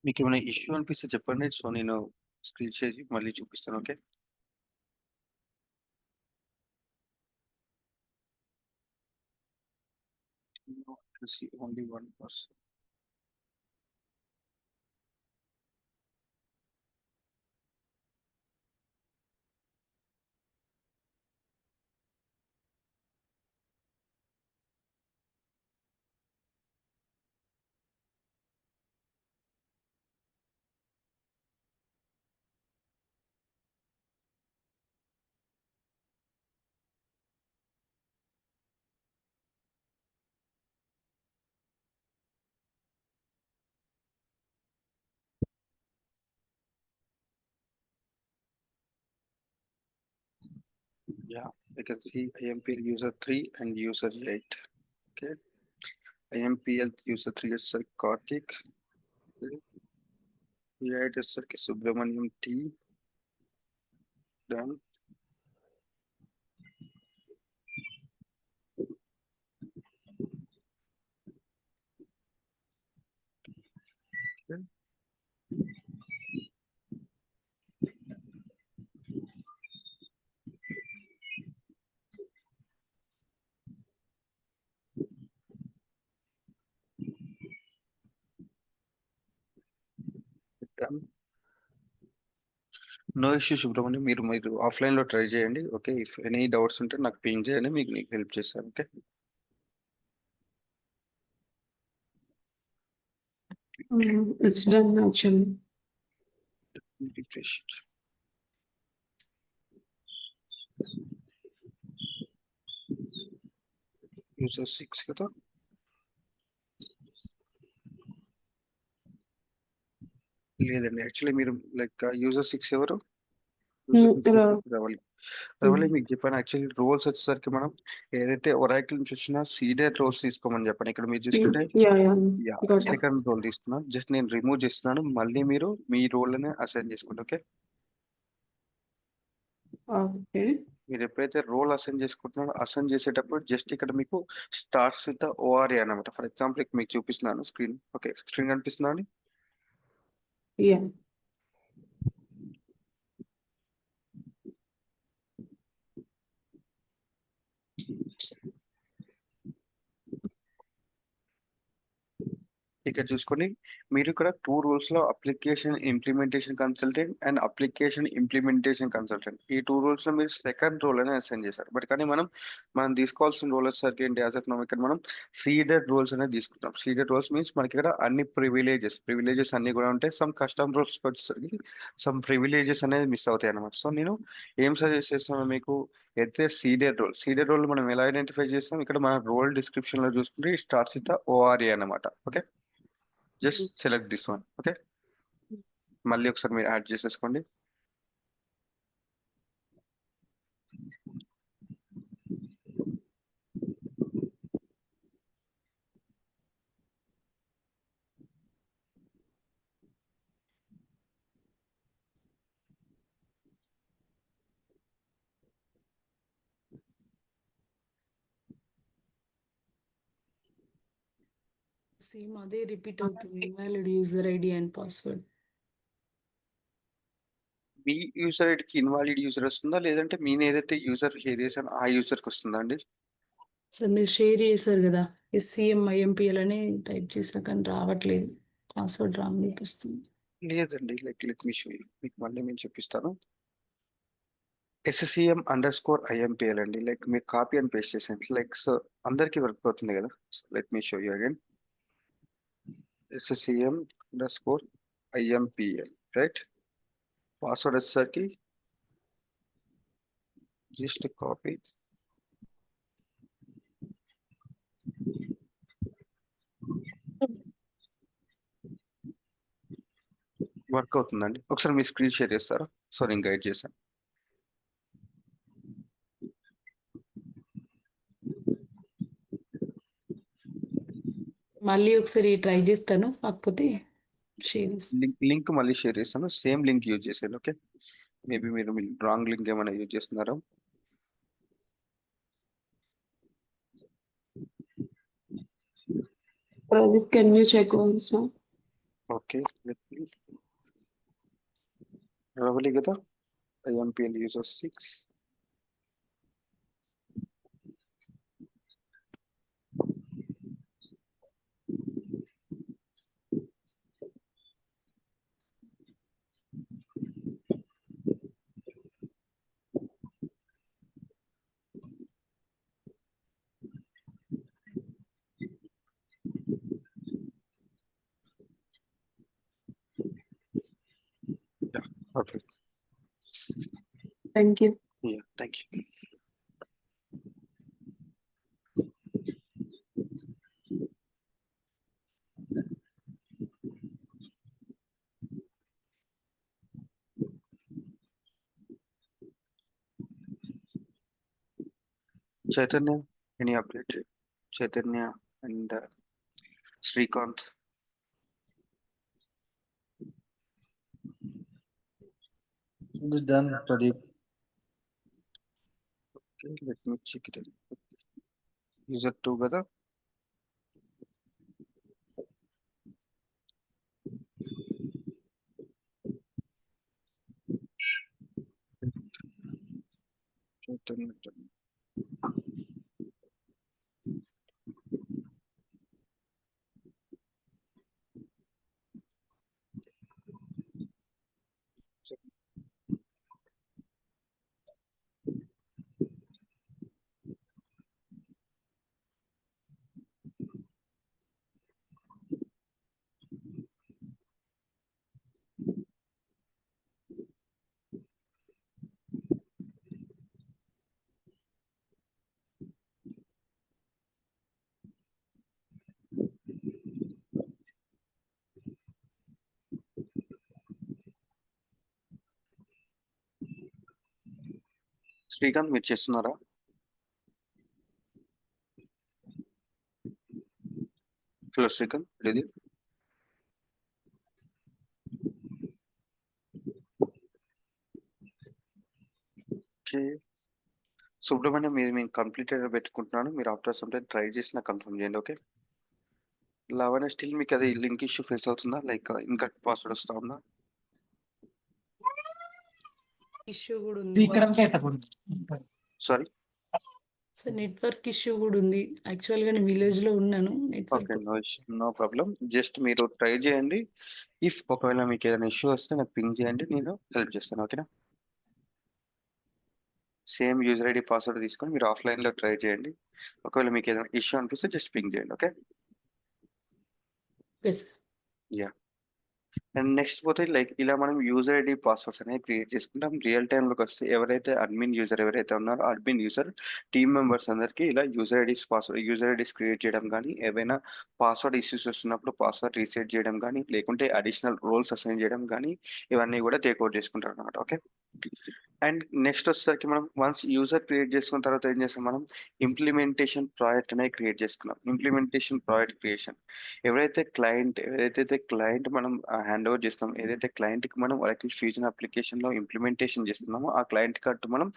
A: మీకు ఏమైనా ఇష్యూ అనిపిస్తే చెప్పండి, సో నేను స్క్రీన్ షేర్ మళ్ళీ చూపిస్తాను. Okay, only 1%. Yeah, because the IMPL user 3 and user 8. Okay, IMPL user 3 is Sir Karthik. Okay. 8 is Sir Subramaniam T. Done. Okay. Done. No issue Subrahmanyam, మీరు offline లో try చేయండి. Okay, if any doubts ఉంటే నాకు ping చేయండి, మీకు help చేస్తాను. Okay,
E: It's done actually.
A: Refresh. User 6 కదా. లేదండి, యాక్చువల్లీ మీరు లైక్ యూజర్ 6 ఎవరు? రావాలి. రవలి మీకు చెప్పాను, యాక్చువల్లీ రోల్స్ వచ్చేసరికి మనం ఏదైతే ఒరాకిల్ నుంచి వచ్చినా సీనియర్ రోల్స్ తీసుకోమని చెప్పాను. ఇక్కడ మీరు చూసుకుంటే
E: Yeah. Got it.
A: Second role తీసుకున్నాను, జస్ట్ నేను రిమూవ్ చేస్తున్నాను, మళ్ళీ మీరు మీ రోల్ ని అసైన్ చేసుకోండి. Okay,
E: Okay.
A: మీరు ఎప్పుడైతే రోల్ అసైన్ చేసుకుంటున్నారో అసైన్ చేసేటప్పుడు జస్ట్ ఇక్కడ మీకు స్టార్ట్స్ విత్ ఓఆర్ఏ అన్నమాట. ఫర్ ఎగ్జాంపుల్ మీకు చూపిస్తున్నాను స్క్రీన్. ఓకే, స్క్రీన్ కనిపిస్తుందా అండి?
E: Yeah.
A: ఇక్కడ చూసుకోండి, మీరు ఇక్కడ 2 రోల్స్ లో application implementation consultant and application implementation consultant, ఈ 2 రోల్స్ లో మీరు సెకండ్ రోల్ అనేది అసైన్ చేశారు. బట్ కానీ మనం తీసుకోవాల్సిన రోల్ వచ్చేసరికి ఏంటి, యాజ్ ఆఫ్ నౌ ఇక్కడ మనం సీడెడ్ రోల్స్ అనేది తీసుకుంటాం. సీడెడ్ రోల్స్ మీన్స్ మనకి ఇక్కడ అన్ని ప్రివిలేజెస్ అన్ని కూడా ఉంటాయి. సమ్ కస్టమ్ రోల్స్ వచ్చేసరికి సమ్ ప్రివిలేజెస్ అనేది మిస్ అవుతాయి అన్నమాట. సో నేను ఏం సజెస్ట్ చేస్తున్నాను మీకు, అయితే సీడెడ్ రోల్ మనం ఎలా ఐడెంటిఫై చేస్తాం, ఇక్కడ మన రోల్ డిస్క్రిప్షన్ లో చూసుకుంటే స్టార్ట్స్ విత్ ORA అన్నమాట. Okay, just select this one. Okay, మళ్ళీ ఒకసారి మీరు యాడ్ చేసేసుకోండి.
E: సేమ్ అదే రిపీట్ అవుతుంది, invalid user ID and password.
A: Me user ఐడికి ఇన్వాలిడ్ యూజర్ వస్తుందా, లేదంటే మీ ఏదైతే యూజర్ షేర్ చేశానో ఆ యూజర్కి వస్తుందా అండి?
E: సార్ మీరు షేర్ చేశారు కదా, SCM-IMPL అని టైప్ చేసా కానీ రావట్లేదు, పాస్వర్డ్ రాంగ్ చూపిస్తుంది.
A: లేదండి, లెట్ మీ షో యూ, మీకు మళ్ళీ నేను చూపిస్తాను. SCM_IMPL అండి, లైక్ మీరు కాపీ అండ్ పేస్ట్ చేసాను, లైక్ సో అందరికీ వర్క్ అవుతుంది కదా. Let me show you again. SCM_IMPL, right. Password వచ్చేసరికి జస్ట్ కాపీ. వర్క్ అవుతుందండి, ఒకసారి మీ స్క్రీన్ షేర్ చేస్తారా? సో నేను గైడ్ చేశాను.
E: మళ్ళీ ఒకసారి ట్రై చేస్తాను, కాకపోతే షేర్ చేస్తాను.
A: లింక్ మళ్ళీ షేర్ చేస్తాను, సేమ్ లింక్ యూజ్ చేశాను. ఓకే, మేబీ మీరు రాంగ్ లింక్ ఏమైనా యూజ్ చేస్తున్నారా?
E: Pradeep, can you check also?
A: Okay, రావాలి కదా. IMPL user 6. Perfect.
E: Thank you.
A: Yeah, thank you. Chaitanya, any update? Chaitanya and Srikanth.
D: It is done, Pradeep.
A: Okay, let me check it out. User 2 కదా. Chaitanya. Srikanth మీరు చేస్తున్నారా? Hello Srikanth, లేదు. Okay, Subrahmanyam మీరు మేము completed పెట్టుకుంటున్నాను, మీరు ఆఫ్టర్ సమ్ టైం ట్రై చేసి నాకు కన్ఫర్మ్ చేయండి. ఓకే. లావణ్య స్టిల్ మీకు అది లింక్ ఇష్యూ ఫేస్ అవుతుందా? లైక్ ఇంకా పాస్వర్డ్ వస్తా ఉందా?
E: ఇష్యూ కూడా ఉంది
A: సారీ.
E: సార్, నెట్వర్క్ ఇష్యూ కూడా ఉంది. యాక్చువల్గా నేను విలేజ్ లో ఉన్నాను. Network
A: okay, no problem. Just మీరు ట్రై చేయండి. ఇఫ్ ఒకవేళ మీకు ఏదైనా ఇష్యూ వస్తే నాకు పింగ్ చేయండి, నేను హెల్ప్ చేస్తాను. ఓకేనా? సేమ్ యూజర్ ఐడి పాస్వర్డ్ తీసుకొని మీరు ఆఫ్లైన్లో ట్రై చేయండి. ఒకవేళ మీకు ఏదైనా ఇష్యూ అనిపిస్తే జస్ట్ పింగ్ చేయండి. Okay?
E: Okay sir.
A: Yeah. And next పోతే లైక్ ఇలా మనం యూజర్ ఐడి పాస్వర్డ్స్ అనేవి క్రియేట్ చేసుకుంటాం. రియల్ టైంలోకి వస్తే ఎవరైతే అడ్మిన్ యూజర్ ఎవరైతే ఉన్నారో అడ్మిన్ యూజర్ టీమ్ మెంబర్స్ అందరికీ ఇలా యూజర్ ఐడీస్ క్రియేట్ చేయడం కానీ, ఏవైనా పాస్వర్డ్ ఇష్యూస్ వస్తున్నప్పుడు పాస్వర్డ్ రీసెట్ చేయడం కానీ, లేకుంటే అడిషనల్ రోల్స్ అసైన్ చేయడం కానీ, ఇవన్నీ కూడా టేక్అవుట్ చేసుకుంటారు అనమాట. ఓకే? అండ్ నెక్స్ట్ వచ్చేసరికి మనం వన్స్ యూజర్ క్రియేట్ చేసుకున్న తర్వాత ఏం చేస్తాం, మనం ఇంప్లిమెంటేషన్ ప్రాజెక్ట్ అనేది క్రియేట్ చేసుకున్నాం. ఇంప్లిమెంటేషన్ ప్రాజెక్ట్ క్రియేషన్ ఎవరైతే క్లయింట్ మనం హ్యాండ్ ఓవర్ చేస్తాం, ఏదైతే క్లయింట్కి మనం oracle ఫ్యూజన్ అప్లికేషన్లో ఇంప్లిమెంటేషన్ చేస్తున్నామో ఆ క్లయింట్ కట్టు మనం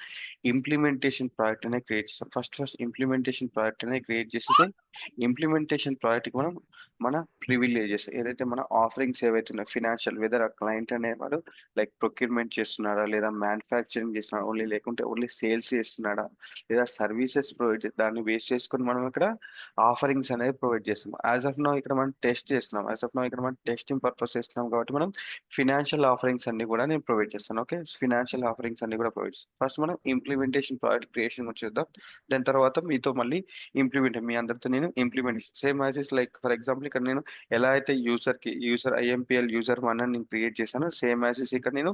A: ఇంప్లిమెంటేషన్ ప్రాజెక్ట్ అనేది క్రియేట్ చేస్తాం. ఫస్ట్ ఇంప్లిమెంటేషన్ ప్రాజెక్ట్ అనేది క్రియేట్ చేస్తే ఇంప్లిమెంటేషన్ ప్రాజెక్ట్కి మనం మన ప్రివిలేజెస్ ఏదైతే మన ఆఫరింగ్స్ ఏవైతే ఉన్నాయో ఫినాన్షియల్, వెదర్ ఆ క్లయింట్ అనేవాడు లైక్ ప్రొక్యూర్మెంట్ చేస్తున్నాడా, లేదా మ్యానుఫ్యాక్చరింగ్ చేస్తున్నాడా, ఓన్లీ సేల్స్ చేస్తున్నాడా, లేదా సర్వీసెస్ ప్రొవైడ్ దాన్ని బేస్ చేసుకొని మనం ఇక్కడ ఆఫరింగ్స్ అనేది ప్రొవైడ్ చేస్తాం. యాజ్ ఆఫ్ నో ఇక్కడ మనం టెస్ట్ చేస్తున్నాం. ఇక్కడ మనం టెస్టింగ్ పర్పస్ చేస్తున్నాం కాబట్టి మనం ఫినాన్షియల్ ఆఫరింగ్స్ అన్ని కూడా నేను ప్రొవైడ్ చేస్తాను. ఓకే? ఫినాన్షియల్ ఆఫరింగ్స్ అన్ని కూడా ప్రొవైడ్ చేస్తాను. ఫస్ట్ మనం ఇంప్లిమెంటేషన్ ప్రాజెక్ట్ క్రియేషన్ వచ్చేద్దాం. దాని తర్వాత మీతో మళ్ళీ మీ అందరితో నేను implementation same as like for example ఇక్కడ నేను ఎలా అయితే యూజర్ ఐఎంపిఎల్ యూజర్ 1 అని నేను క్రియేట్ చేశాను, సేమ్ యాజ్ ఇక్కడ నేను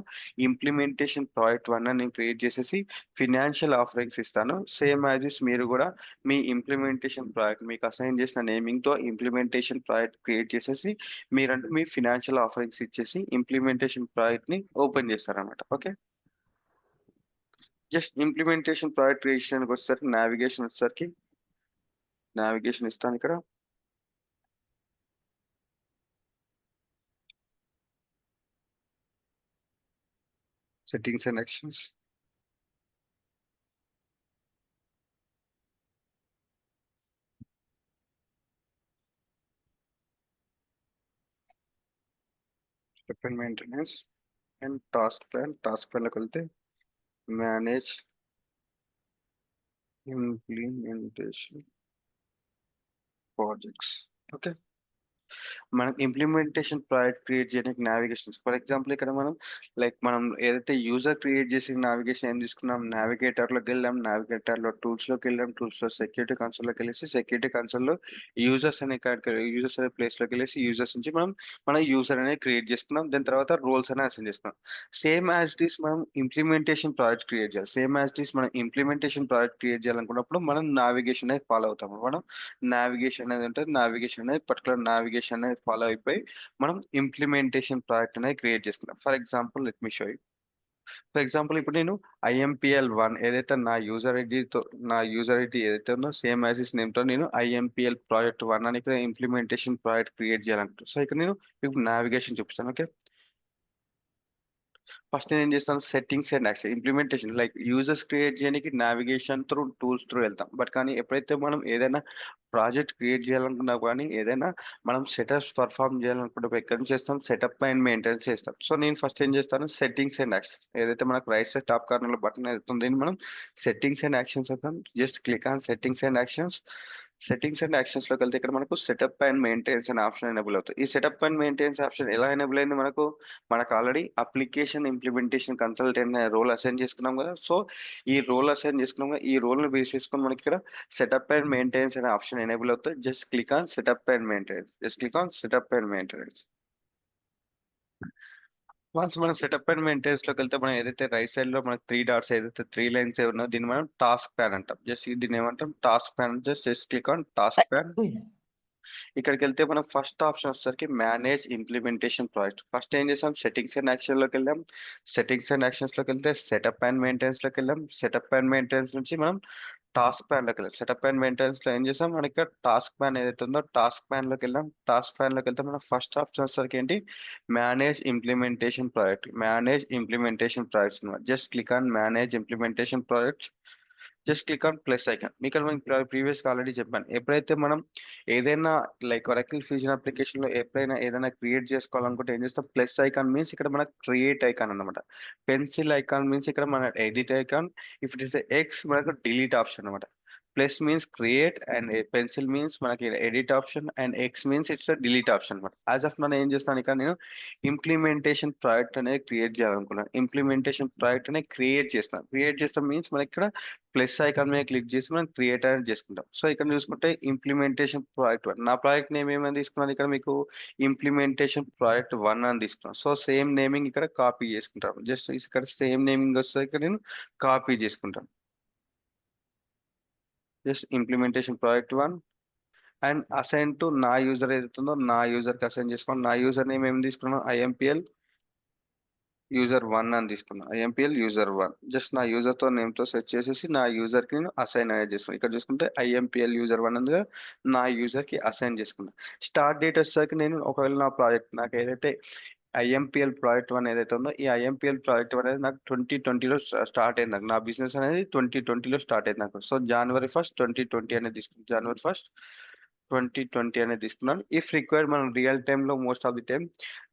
A: ఇంప్లిమెంటేషన్ ప్రాజెక్ట్ 1 అని నేను క్రియేట్ చేసేసి ఫినాన్షియల్ ఆఫరింగ్స్ ఇస్తాను. సేమ్ యాజ్ మీరు కూడా మీ ఇంప్లిమెంటేషన్ ప్రాజెక్ట్ మీకు అసైన్ చేసిన నేమింగ్ తో ఇంప్లిమెంటేషన్ ప్రాజెక్ట్ క్రియేట్ చేసేసి మీరంటే మీ ఫినాన్షియల్ ఆఫరింగ్స్ ఇచ్చేసి ఇంప్లిమెంటేషన్ ప్రాజెక్ట్ ని ఓపెన్ చేస్తారనమాట. Okay? Just implementation project creation వచ్చేసరికి నావిగేషన్ ఇస్తాను. ఇక్కడ settings and actions, step and maintenance and task plan లోకి వెళ్తే మేనేజ్ ఇంప్లిమెంటేషన్ ప్రాజెక్ట్స్. ఓకే? మనం ఇంప్లిమెంటేషన్ ప్రాజెక్ట్ క్రియేట్ చేయడానికి నావిగేషన్స్ ఫర్ ఎగ్జాంపుల్ ఇక్కడ మనం ఏదైతే యూజర్ క్రియేట్ చేసిన నావిగేషన్ ఏం తీసుకున్నాం, నావిగేటర్లోకి వెళ్ళాం, నావిగేటర్లో టూల్స్లోకి వెళ్ళాం, టూల్స్లో సెక్యూరిటీ కన్సోల్లోకి వెళ్ళేసి సెక్యూరిటీ కన్సోల్లో యూజర్స్ అనే ప్లేస్లోకి వెళ్ళేసి యూజర్స్ నుంచి మన యూజర్ అనేది క్రియేట్ చేసుకున్నాం. దాని తర్వాత రోల్స్ అనేది అసైన్ చేసుకున్నాం. సేమ్ యాజ్ దిస్ మనం ఇంప్లిమెంటేషన్ ప్రాజెక్ట్ క్రియేట్ చేయాలి. మనం ఇంప్లిమెంటేషన్ ప్రాజెక్ట్ క్రియేట్ చేయాలనుకున్నప్పుడు మనం నావిగేషన్ అనేది ఫాలో అవుతాము. మనం నావిగేషన్ అనేది ఉంటుంది. పర్టికులర్ నావిగేషన్ అనేది ఫాలో అయిపోయి మనం ఇంప్లిమెంటేషన్ ప్రాజెక్ట్ అనేది క్రియేట్ చేసుకున్నాం. For example let me show you. For example ఇప్పుడు నేను IMPL 1 ఏదైతే నా యూజర్ ఐడి ఏదైతే ఉందో సేమ్ యాజ్ ఇస్ నేమ్ తో నేను IMPL ప్రాజెక్ట్ 1 అని ఇక్కడ ఇంప్లిమెంటేషన్ ప్రాజెక్ట్ క్రియేట్ చేయాలనుకుంటున్నాను. సో ఇక్కడ నేను ఇప్పుడు నావిగేషన్ చూపిస్తాను. ఓకే? ఫస్ట్ నేను ఏం చేస్తాను, settings and action implementation like users create చేయడానికి నావిగేషన్ టూల్స్ త్రూ వెళ్తాం. బట్ కానీ ఎప్పుడైతే మనం ఏదైనా ప్రాజెక్ట్ క్రియేట్ చేయాలనుకున్నా కానీ ఏదైనా మనం సెటప్స్ పర్ఫామ్ చేయాలనుకుంటే ఎక్కడి నుంచి చేస్తాం, సెటప్ అండ్ మెయింటెనెన్స్ చేస్తాం. సో నేను ఫస్ట్ ఏం చేస్తాను, సెట్టింగ్స్ అండ్ యాక్షన్ ఏదైతే మనకు రైట్ సైడ్ టాప్ కార్నర్ లో బటన్ అవుతుంది మనం సెట్టింగ్స్ అండ్ యాక్షన్స్ అవుతాం. Just click on settings and actions లోకి వెళ్తే ఇక్కడ మనకు సెటప్ అండ్ మెయింటెనెన్స్ అనే ఆప్షన్ ఎనేబుల్ అవుతుంది. ఈ సెటప్ అండ్ మెయింటెనెన్స్ ఆప్షన్ ఎలా ఎనేబుల్ అయింది, మనకు ఆల్రెడీ అప్లికేషన్ ఇంప్లిమెంటేషన్ కన్సల్టెంట్ అనే రోల్ అసైన్ చేసుకున్నాం కదా. సో ఈ రోల్ అసైన్ చేసుకున్నాం కదా, ఈ రోల్ ని బేస్ చేసుకుని మనకి ఇక్కడ సెటప్ అండ్ మెయింటెనెన్స్ అనే ఆప్షన్ ఎనేబుల్ అవుతుంది. Just click on setup and maintenance. Once మనం సెటప్ అండ్ మెయింటెనెన్స్ లోకి వెళ్తే మనం ఏదైతే రైట్ సైడ్ లో మనకి 3 డాట్స్ ఏదైతే 3 లైన్స్ ఉన్నాయో దీన్ని మనం టాస్క్ ప్యాన్ అంటాం. జస్ట్ దీన్ని ఏమంటాం, task pan. Just click on task pan. ఇక్కడికి వెళ్తే మనం ఫస్ట్ ఆప్షన్ వచ్చేసరికి మేనేజ్ ఇంప్లిమెంటేషన్ ప్రాజెక్ట్. ఫస్ట్ ఏం చేసాం, సెట్టింగ్స్ అండ్ యాక్షన్ లోకి వెళ్ళాం. సెట్టింగ్స్ అండ్ యాక్షన్స్ లోకి వెళ్తే సెటప్ అండ్ మెయింటెనెన్స్ లోకి వెళ్ళాం. సెటప్ అండ్ మెయింటెనెన్స్ నుంచి మనం టాస్క్ ప్యాన్ లోకి వెళ్ళాం. సెటప్ అండ్ మెయింటెనెన్స్ లో ఏం చేసాం, మనకి టాస్క్ ప్యాన్ ఏదైతే ఉందో టాస్క్ ప్యాన్ లోకి వెళ్ళాం. టాస్క్ ప్యాన్ లోకి వెళ్తే మనం ఫస్ట్ ఆప్షన్ వచ్చేసరికి ఏంటి, manage implementation project. Just click on manage implementation project. Just click on plus icon. మీకు ప్రీవియస్ ఆల్రెడీ చెప్పాను, ఎప్పుడైతే మనం ఏదైనా లైక్ ఒరాకిల్ ఫ్యూజన్ అప్లికేషన్ లో ఎప్పుడైనా ఏదైనా క్రియేట్ చేసుకోవాలనుకుంటే ఏం చేస్తాం, ప్లస్ ఐకాన్ మీన్స్ ఇక్కడ మన క్రియేట్ ఐకాన్ అన్నమాట. పెన్సిల్ ఐకాన్ మీన్స్ ఇక్కడ మన edit icon. If it is X మనకు డిలీట్ ఆప్షన్ అనమాట. Plus means create and pencil means మనకి edit option and X means it's delete option అనమాట. యాజ్ ఆఫ్ మనం ఏం చేస్తాను ఇక్కడ నేను ఇంప్లిమెంటేషన్ ప్రాజెక్ట్ అనేది క్రియేట్ చేయాలనుకున్నాను. ఇంప్లిమెంటేషన్ ప్రాజెక్ట్ అనేది క్రియేట్ చేస్తాను. క్రియేట్ చేస్తాం మీన్స్ మనకి ఇక్కడ ప్లస్ ఐకాన్ మీద క్లిక్ చేసి మనం క్రియేట్ అనేది చేసుకుంటాం. సో ఇక్కడ చూసుకుంటే ఇంప్లిమెంటేషన్ ప్రాజెక్ట్ 1, నా ప్రాజెక్ట్ నేమ్ ఏమని తీసుకున్నాను ఇక్కడ మీకు ఇంప్లిమెంటేషన్ ప్రాజెక్ట్ 1 అని తీసుకున్నాను. సో సేమ్ నేమింగ్ ఇక్కడ కాపీ చేసుకుంటాం. జస్ట్ ఇక్కడ సేమ్ నేమింగ్ వస్తే ఇక్కడ నేను కాపీ చేసుకుంటాను. Just implementation project 1 and assign to నా యూజర్ ఏదైతుందో నా యూజర్ కి అసైన్ చేసుకోండి. నా యూజర్ నేమ్ ఏం తీసుకున్నాను, IMPL యూజర్ 1 అని తీసుకున్నాను. IMPL యూజర్ 1 జస్ట్ నా యూజర్ తో నేమ్ తో సెర్చ్ చేసేసి నా యూజర్ కి నేను అసైన్ అనేది చేసుకున్నాను. ఇక్కడ చూసుకుంటే IMPL యూజర్ 1 అందుగా నా యూజర్ కి అసైన్ చేసుకున్నాను. స్టార్ట్ డేట్ వచ్చేసరికి నేను ఒకవేళ నా ప్రాజెక్ట్ నాకు ఏదైతే IMPL ప్రాజెక్ట్ 1 ఏదైతే ఉందో ఈ IMPL ప్రాజెక్ట్ 1 అనేది నాకు 2020లో స్టార్ట్ అయింది. నాకు నా బిజినెస్ అనేది 2020లో స్టార్ట్ అయింది నాకు. సో January 1st 2020 అనేది తీసుకున్నాను. January 1st 2020 అనేది తీసుకున్నాను. ఇఫ్ రిక్వైర్డ్ మనం రియల్ టైమ్ లో most of the time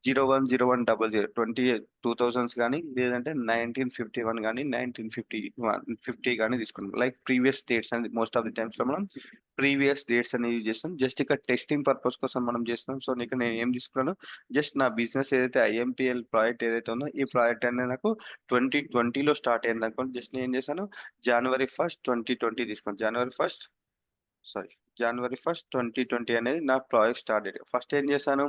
A: 010100 2000s కానీ లేదంటే 1951 కానీ 1950 కానీ తీసుకున్నాం. లైక్ ప్రీవియస్ డేట్స్ అనేది మోస్ట్ ఆఫ్ ది టైమ్స్ లో మనం ప్రీవియస్ డేట్స్ అనేది యూజ్ చేస్తాం. జస్ట్ ఇక్కడ టెస్టింగ్ పర్పస్ కోసం మనం చేస్తున్నాం. సో ఇక్కడ నేను ఏం తీసుకున్నాను, జస్ట్ నా బిజినెస్ ఏదైతే IMPL ప్రాజెక్ట్ ఏదైతే ఉందో ఈ ప్రాజెక్ట్ అనేది నాకు 2020లో స్టార్ట్ అయింది అనుకోండి. జస్ట్ నేను ఏం చేశాను, January 1st 2020 తీసుకున్నాను. January 1st 2020 అనేది నా ప్రాజెక్ట్ స్టార్ట్ డేట్. ఫస్ట్ ఏం చేశాను,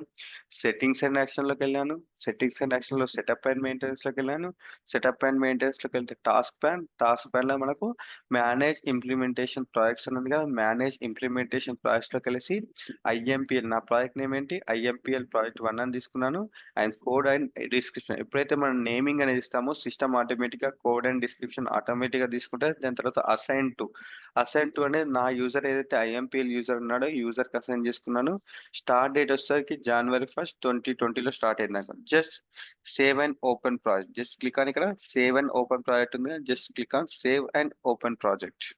A: సెట్టింగ్స్ అండ్ యాక్షన్ లోకి వెళ్ళాను. సెట్టింగ్స్ అండ్ యాక్షన్ లో సెటప్ అండ్ మెయింటెనెన్స్ లోకి వెళ్ళాను. సెటప్ అండ్ మెయింటెనెన్స్ లోకి వెళ్తే టాస్క్ ప్యాన్ లో మనకు మేనేజ్ ఇంప్లిమెంటేషన్ ప్రాజెక్ట్స్ అనేది కదా, మేనేజ్ ఇంప్లిమెంటేషన్ ప్రాజెక్ట్స్ లోకి వెళ్ళేసి IMPL నా ప్రాజెక్ట్ నేమ్ ఏంటి, IMPL ప్రాజెక్ట్ 1 అని తీసుకున్నాను. అండ్ కోడ్ అండ్ డిస్క్రిప్షన్ ఎప్పుడైతే మనం నేమింగ్ అనేది ఇస్తామో సిస్టమ్ ఆటోమేటిక్ గా కోడ్ అండ్ డిస్క్రిప్షన్ ఆటోమేటిక్ గా తీసుకుంటే దాని తర్వాత అసైన్ టు అనేది నా యూజర్ ఏదైతే IMPL యూజర్ ఉన్నాడో యూజర్ కి అసైన్ చేసుకున్నాను. స్టార్ట్ డేట్ వచ్చేసరికి January 1st 2020లో స్టార్ట్ అయింది నాకు. Just save and open project. Just click on ఇక్కడ సేవ్ అండ్ ఓపెన్ ప్రాజెక్ట్ ఉంది. Just click on save and open project.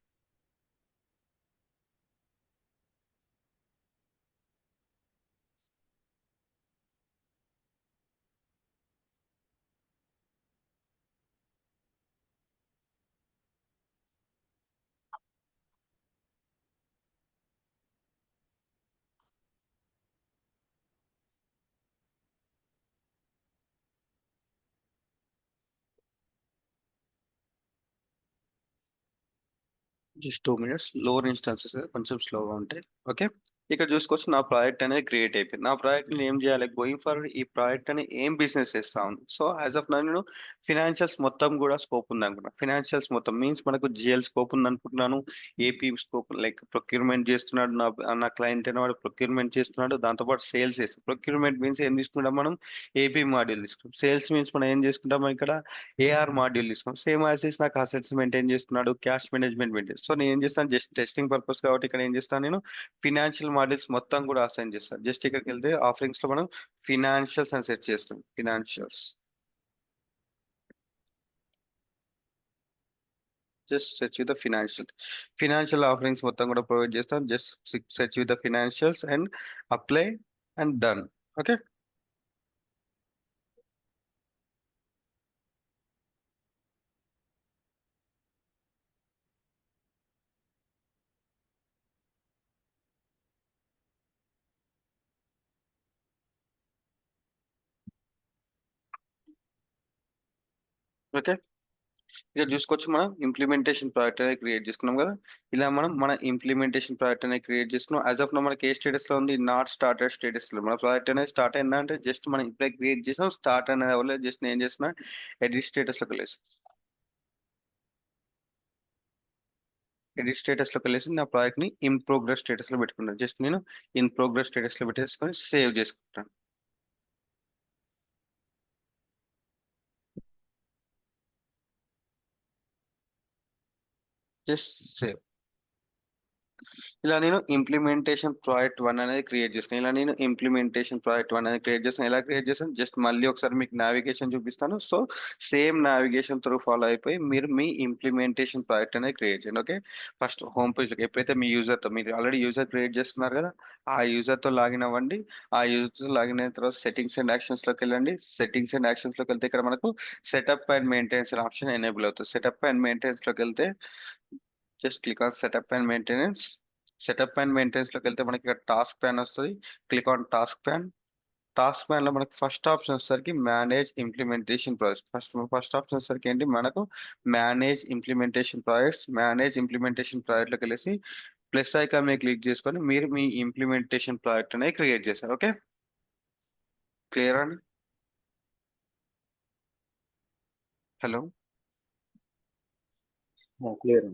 A: Just 2 minutes. Lower instances కొంచెం స్లోగా ఉంటాయి. ఓకే, ఇక్కడ చూసుకోవచ్చు నా ప్రాజెక్ట్ అనేది క్రియేట్ అయిపోయింది. నా ప్రాజెక్ట్ నేను ఏం చేయాలి, గోయింగ్ ఫార్వర్డ్ ఈ ప్రాజెక్ట్ అని ఏం బిజినెస్ చేస్తా ఉంది. సో యాజ్ ఆఫ్ నేను ఫినాన్షియల్స్ మొత్తం కూడా స్కోప్ ఉంది అనుకున్నాను. ఫినాన్షియల్స్ మొత్తం మీన్స్ మనకు GL స్కోప్ ఉంది అనుకుంటున్నాను. AP స్కోప్ లైక్ ప్రొక్యూర్మెంట్ చేస్తున్నాడు నా క్లయింట్ అయిన వాడు ప్రొక్యూర్మెంట్ చేస్తున్నాడు. దాంతోపాటు సేల్స్ చేస్తాం. ప్రొక్యూర్మెంట్ మీన్స్ ఏం తీసుకుంటాం మనం, AP మాడ్యూల్ తీసుకుంటాం. సేల్స్ మీన్స్ మనం ఏం చేసుకుంటాం ఇక్కడ AR మాడ్యూల్ తీసుకుంటాం. సేమ్ యాజ్ నాకు అసెట్స్ మెయింటైన్ చేస్తున్నాడు, క్యాష్ మేనేజ్మెంట్ మెయింటైన్. సో నేను ఏం చేస్తాను, జస్ట్ టెస్టింగ్ పర్పస్ కాబట్టి ఇక్కడ ఏం చేస్తాను, నేను ఫినాన్షియల్ మాడ్యూల్స్ మొత్తం కూడా అసైన్ చేస్తాను. జస్ట్ ఇక్కడికి వెళ్తే ఆఫరింగ్స్ లో మనం ఫినాన్షియల్స్ అని సెర్చ్ చేస్తాం. Just search with the financial offerings మొత్తం కూడా ప్రొవైడ్ చేస్తాం. Just search with the financials and apply and done. Okay, okay ఇక్కడ చూసుకోవచ్చు మనం ఇంప్లిమెంటేషన్ ప్రాజెక్ట్ అనేది క్రియేట్ చేసుకున్నాం కదా. ఇలా మనం మన ఇంప్లిమెంటేషన్ ప్రాజెక్ట్ అనేది క్రియేట్ చేసుకున్నాం. యాజ్ ఆఫ్ నో మనకి ఏ స్టేటస్ లో ఉంది, నాట్ స్టార్టెడ్ స్టేటస్ లో. మన ప్రాజెక్ట్ అనేది స్టార్ట్ అయిందా అంటే జస్ట్ మనం ఇప్పుడే క్రియేట్ చేసాం, స్టార్ట్ అనేది అవ్వలేదు. జస్ట్ నేను చేసిన ఎడిట్ స్టేటస్ లోకి వెళ్ళేసి నా ప్రాజెక్ట్ ని ఇన్ ప్రోగ్రెస్ స్టేటస్ లో పెట్టుకున్నాను. జస్ట్ నేను ఇన్ ప్రోగ్రెస్ స్టేటస్ లో పెట్టేసుకొని సేవ్ చేసుకుంటాను. Just save. ఇలా నేను ఇంప్లిమెంటేషన్ ప్రాజెక్ట్ 1 అనేది క్రియేట్ చేస్తాను. ఇలా నేను ఇంప్లిమెంటేషన్ ప్రాజెక్ట్ 1 అనేది క్రియేట్ చేస్తాను. ఎలా క్రియేట్ చేస్తాను? జస్ట్ మళ్ళీ ఒకసారి మీకు నావిగేషన్ చూపిస్తాను. So same navigation through follow అయిపోయి మీరు మీ ఇంప్లిమెంటేషన్ ప్రాజెక్ట్ అనేది క్రియేట్ చేయండి. ఓకే, ఫస్ట్ హోమ్ పేజ్లోకి ఎప్పుడైతే మీ యూజర్తో మీరు ఆల్రెడీ యూజర్ క్రియేట్ చేసుకున్నారు కదా, ఆ యూజర్తో లాగిన్ అవ్వండి. ఆ యూజర్తో లాగిన్ అయిన తర్వాత సెట్టింగ్స్ అండ్ యాక్షన్స్లోకి వెళ్ళండి. సెట్టింగ్స్ అండ్ యాక్షన్స్లోకి వెళ్తే ఇక్కడ మనకు setup and maintenance option enable అవుతుంది. సెటప్ అండ్ మెయింటెనెన్స్లోకి వెళ్తే just click on setup and maintenance. Setup and maintenance లోకి వెళ్తే మనకి ఇక్కడ టాస్క్ ప్యాన్ వస్తుంది. Click on task pan. Task pan లో మనకి ఫస్ట్ ఆప్షన్ వచ్చేసరికి manage implementation projects. First option వచ్చేసరికి ఏంటి మనకు manage implementation projects. Manage implementation project లోకి వెళ్ళేసి ప్లస్ ఐకాన్ మీద క్లిక్ చేసుకొని మీరు మీ ఇంప్లిమెంటేషన్ ప్రాజెక్ట్ అనేది క్రియేట్ చేస్తారు. ఓకే, క్లియర్ అండి? Hello,
D: clear.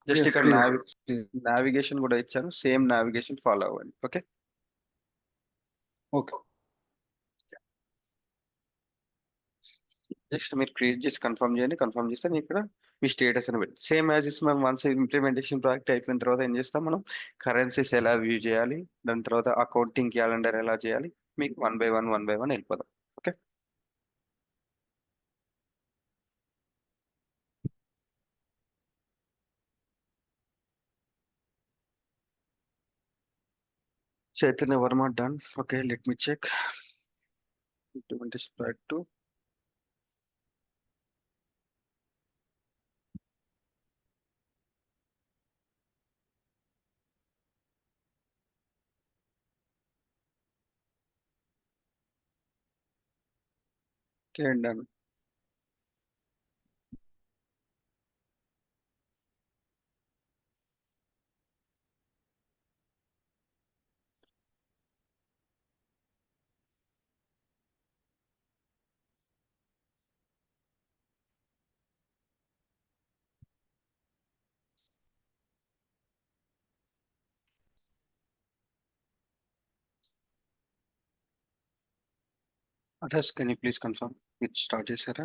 A: జస్ట్
F: Yes,
A: ఇక్కడ
F: clear.
A: నావిగేషన్ కూడా ఇచ్చాను. సేమ్ నావిగేషన్ ఫాలో అవ్వండి. Okay,
F: Okay.
A: నెక్స్ట్ మీరు క్రియేట్ చేసి కన్ఫర్మ్ చేయండి. కన్ఫర్మ్ చేస్తే నేను ఇక్కడ మీ స్టేటస్ అని పెట్టి సేమ్ యాజ్ ఇస్ మనం వన్స్ ఇంప్లిమెంటేషన్ ప్రాజెక్ట్ అయిపోయిన తర్వాత ఏం చేస్తాం, మనం కరెన్సీస్ ఎలా వ్యూ చేయాలి, దాని తర్వాత అకౌంటింగ్ క్యాలెండర్ ఎలా చేయాలి, మీకు వన్ బై వన్ వెళ్ళిపోదాం. Okay, Chaitanya Varma done. Okay, let me check implementation project 2. Okay, done. Others can you please confirm మీరు స్టార్ట్ చేశారా?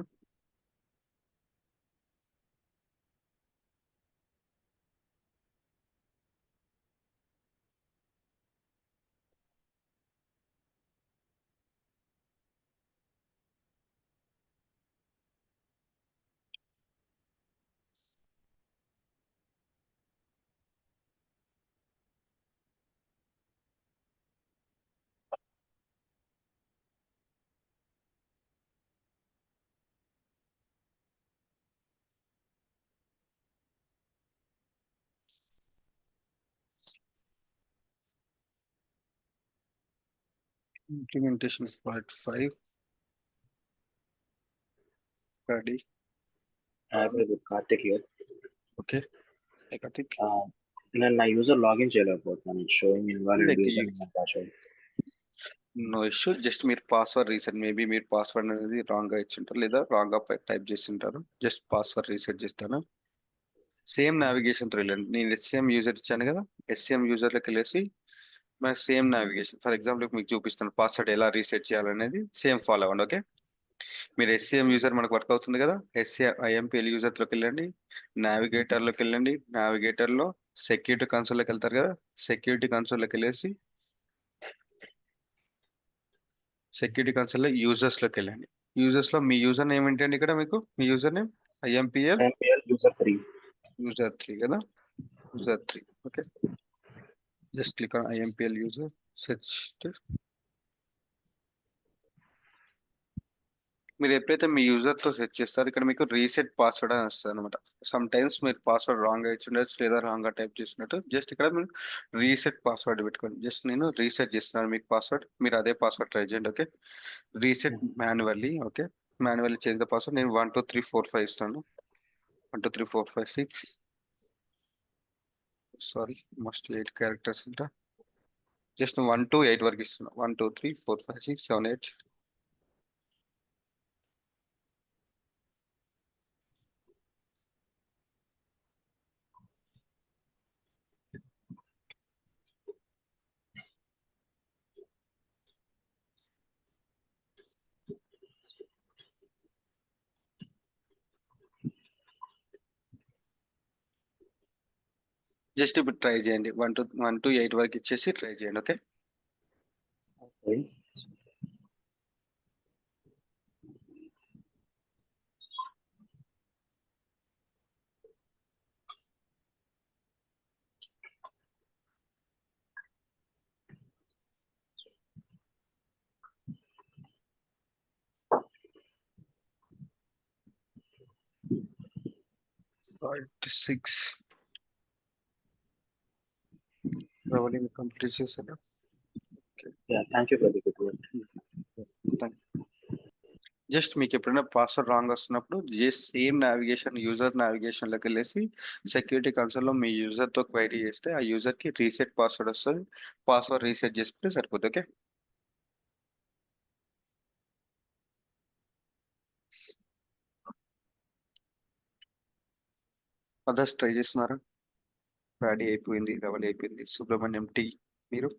A: Implementation project 5 ready.
D: Karthik here.
A: Okay, ఎకటిక్.
D: నేను నా యూజర్ లాగిన్ చేయలేకపోతున్నాను. Showing invalid
A: Like
D: user
A: you-
D: name password.
A: No issue, just మీరు password reset maybe మీరు password అనేది wrong గా ఇచ్చింటారు లేదా రాంగ్ గా టైప్ చేసింటారు. జస్ట్ పాస్వర్డ్ రీసెట్ చేస్తాను. సేమ్ నావిగేషన్ తో వెళ్ళండి. నేను ఎస్సీఎం యూజర్ ఇచ్చాను కదా, ఎస్సీఎం యూజర్ లోకి వెళ్ళేసి మన సేమ్ నావిగేషన్ ఫర్ ఎగ్జాంపుల్ మీకు చూపిస్తాను పాస్వర్డ్ ఎలా రీసెట్ చేయాలనేది సేమ్ ఫాలో అవ్వండి. ఓకే, మీరు ఎస్సీఎం యూజర్ మనకు వర్క్ అవుతుంది కదా, ఎస్సీఎం ఐఎంపీఎల్ యూజర్ లోకి వెళ్ళండి. నావిగేటర్ లోకి వెళ్ళండి. నావిగేటర్ లో సెక్యూరిటీ కన్సోల్ లోకి వెళ్తారు కదా, సెక్యూరిటీ కన్సోల్ లోకి వెళ్ళేసి సెక్యూరిటీ కన్సోల్ లో యూజర్స్ లోకి వెళ్ళండి. యూజర్స్ లో మీ యూజర్ నేమ్ ఏంటండి? ఇక్కడ మీకు మీ user name IMPL
D: user 3.
A: User 3 కదా, user 3. Okay, just click on IMPL user search. మీరు ఎప్పుడైతే మీ యూజర్ తో సెట్ చేస్తారో ఇక్కడ మీకు రీసెట్ పాస్వర్డ్ అని వస్తుంది అనమాట. సమ్ టైమ్స్ మీరు పాస్వర్డ్ రాంగ్ గా ఇచ్చి ఉండొచ్చు లేదా రాంగ్ గా టైప్ చేసినట్టు. జస్ట్ ఇక్కడ మీరు రీసెట్ పాస్వర్డ్ పెట్టుకోండి. జస్ట్ నేను రీసెట్ చేస్తున్నాను మీకు పాస్వర్డ్, మీరు అదే పాస్వర్డ్ ట్రై చేయండి. Okay, reset manually. Okay, manually change the password. నేను 1 2 3 4 5 ఇస్తాను. 1 2 3 4 5 6 సారీ మస్ట్ 8 క్యారెక్టర్స్ అంట. జస్ట్ 1 to 8 వరకు ఇస్తున్నా. 1 2 3 4 5 6 7 8. జస్ట్ ఇప్పుడు ట్రై చేయండి 1 to 8 వరకు ఇచ్చేసి ట్రై చేయండి. Okay
D: Okay.
A: సిక్స్ రవలింగ్ కంప్లీట్ చేశారా?
D: Yeah, thank you for the good work.
A: Just మీకు ఎప్పుడైనా పాస్వర్డ్ రాంగ్ వస్తున్నప్పుడు just same navigation user navigation లోకి వెళ్ళేసి సెక్యూరిటీ కన్సోల్ లో మీ యూజర్ తో క్వైరీ చేస్తే ఆ యూజర్ కి రీసెట్ పాస్వర్డ్ వస్తుంది. పాస్వర్డ్ రీసెట్ చేసుకుంటే సరిపోతుంది. ఓకే అదర్స్ ట్రై చేస్తున్నారా? ప్యాడీ అయిపోయింది, రవలి అయిపోయింది, సుబ్రహ్మణ్యం టీ మీరు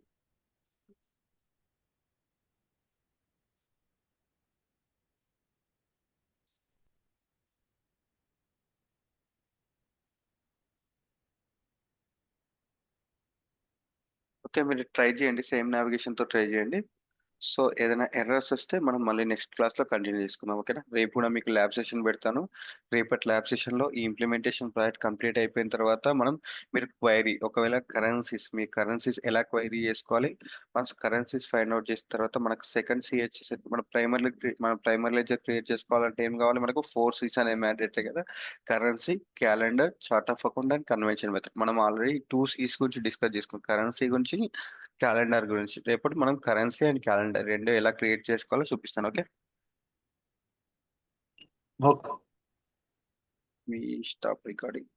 A: ఓకే మీరు ట్రై చేయండి, సేమ్ నావిగేషన్ తో ట్రై చేయండి. సో ఏదైనా ఎర్రర్స్ వస్తే మనం మళ్ళీ నెక్స్ట్ క్లాస్ లో కంటిన్యూ చేసుకుందాం. ఓకేనా? రేపు కూడా మీకు ల్యాబ్ సెషన్ పెడతాను. రేపటి ల్యాబ్ సెషన్ లో ఈ ఇంప్లిమెంటేషన్ ప్రాజెక్ట్ కంప్లీట్ అయిపోయిన తర్వాత మీరు క్వైరీ ఒకవేళ మీ కరెన్సీస్ ఎలా క్వైరీ చేసుకోవాలి, వన్స్ కరెన్సీస్ ఫైండ్ అవుట్ చేసిన తర్వాత మనకు సెకండ్ సిహెచ్ఎస్ మన ప్రైమరీ లెడ్జర్ క్రియేట్ చేసుకోవాలంటే ఏం కావాలి, మనకు 4 Cs అనే మ్యాండేటరీ కదా. Currency, calendar, chart of account and convention method. మనం ఆల్రెడీ 2 Cs గురించి డిస్కస్ చేసుకున్నాం, కరెన్సీ గురించి, క్యాలెండర్ గురించి. రేపటి మనం కరెన్సీ అండ్ క్యాలెండర్ రెండు ఎలా క్రియేట్ చేసుకోవాలో చూపిస్తాను. Okay
D: Okay.
A: మీ స్టాప్ రికార్డింగ్.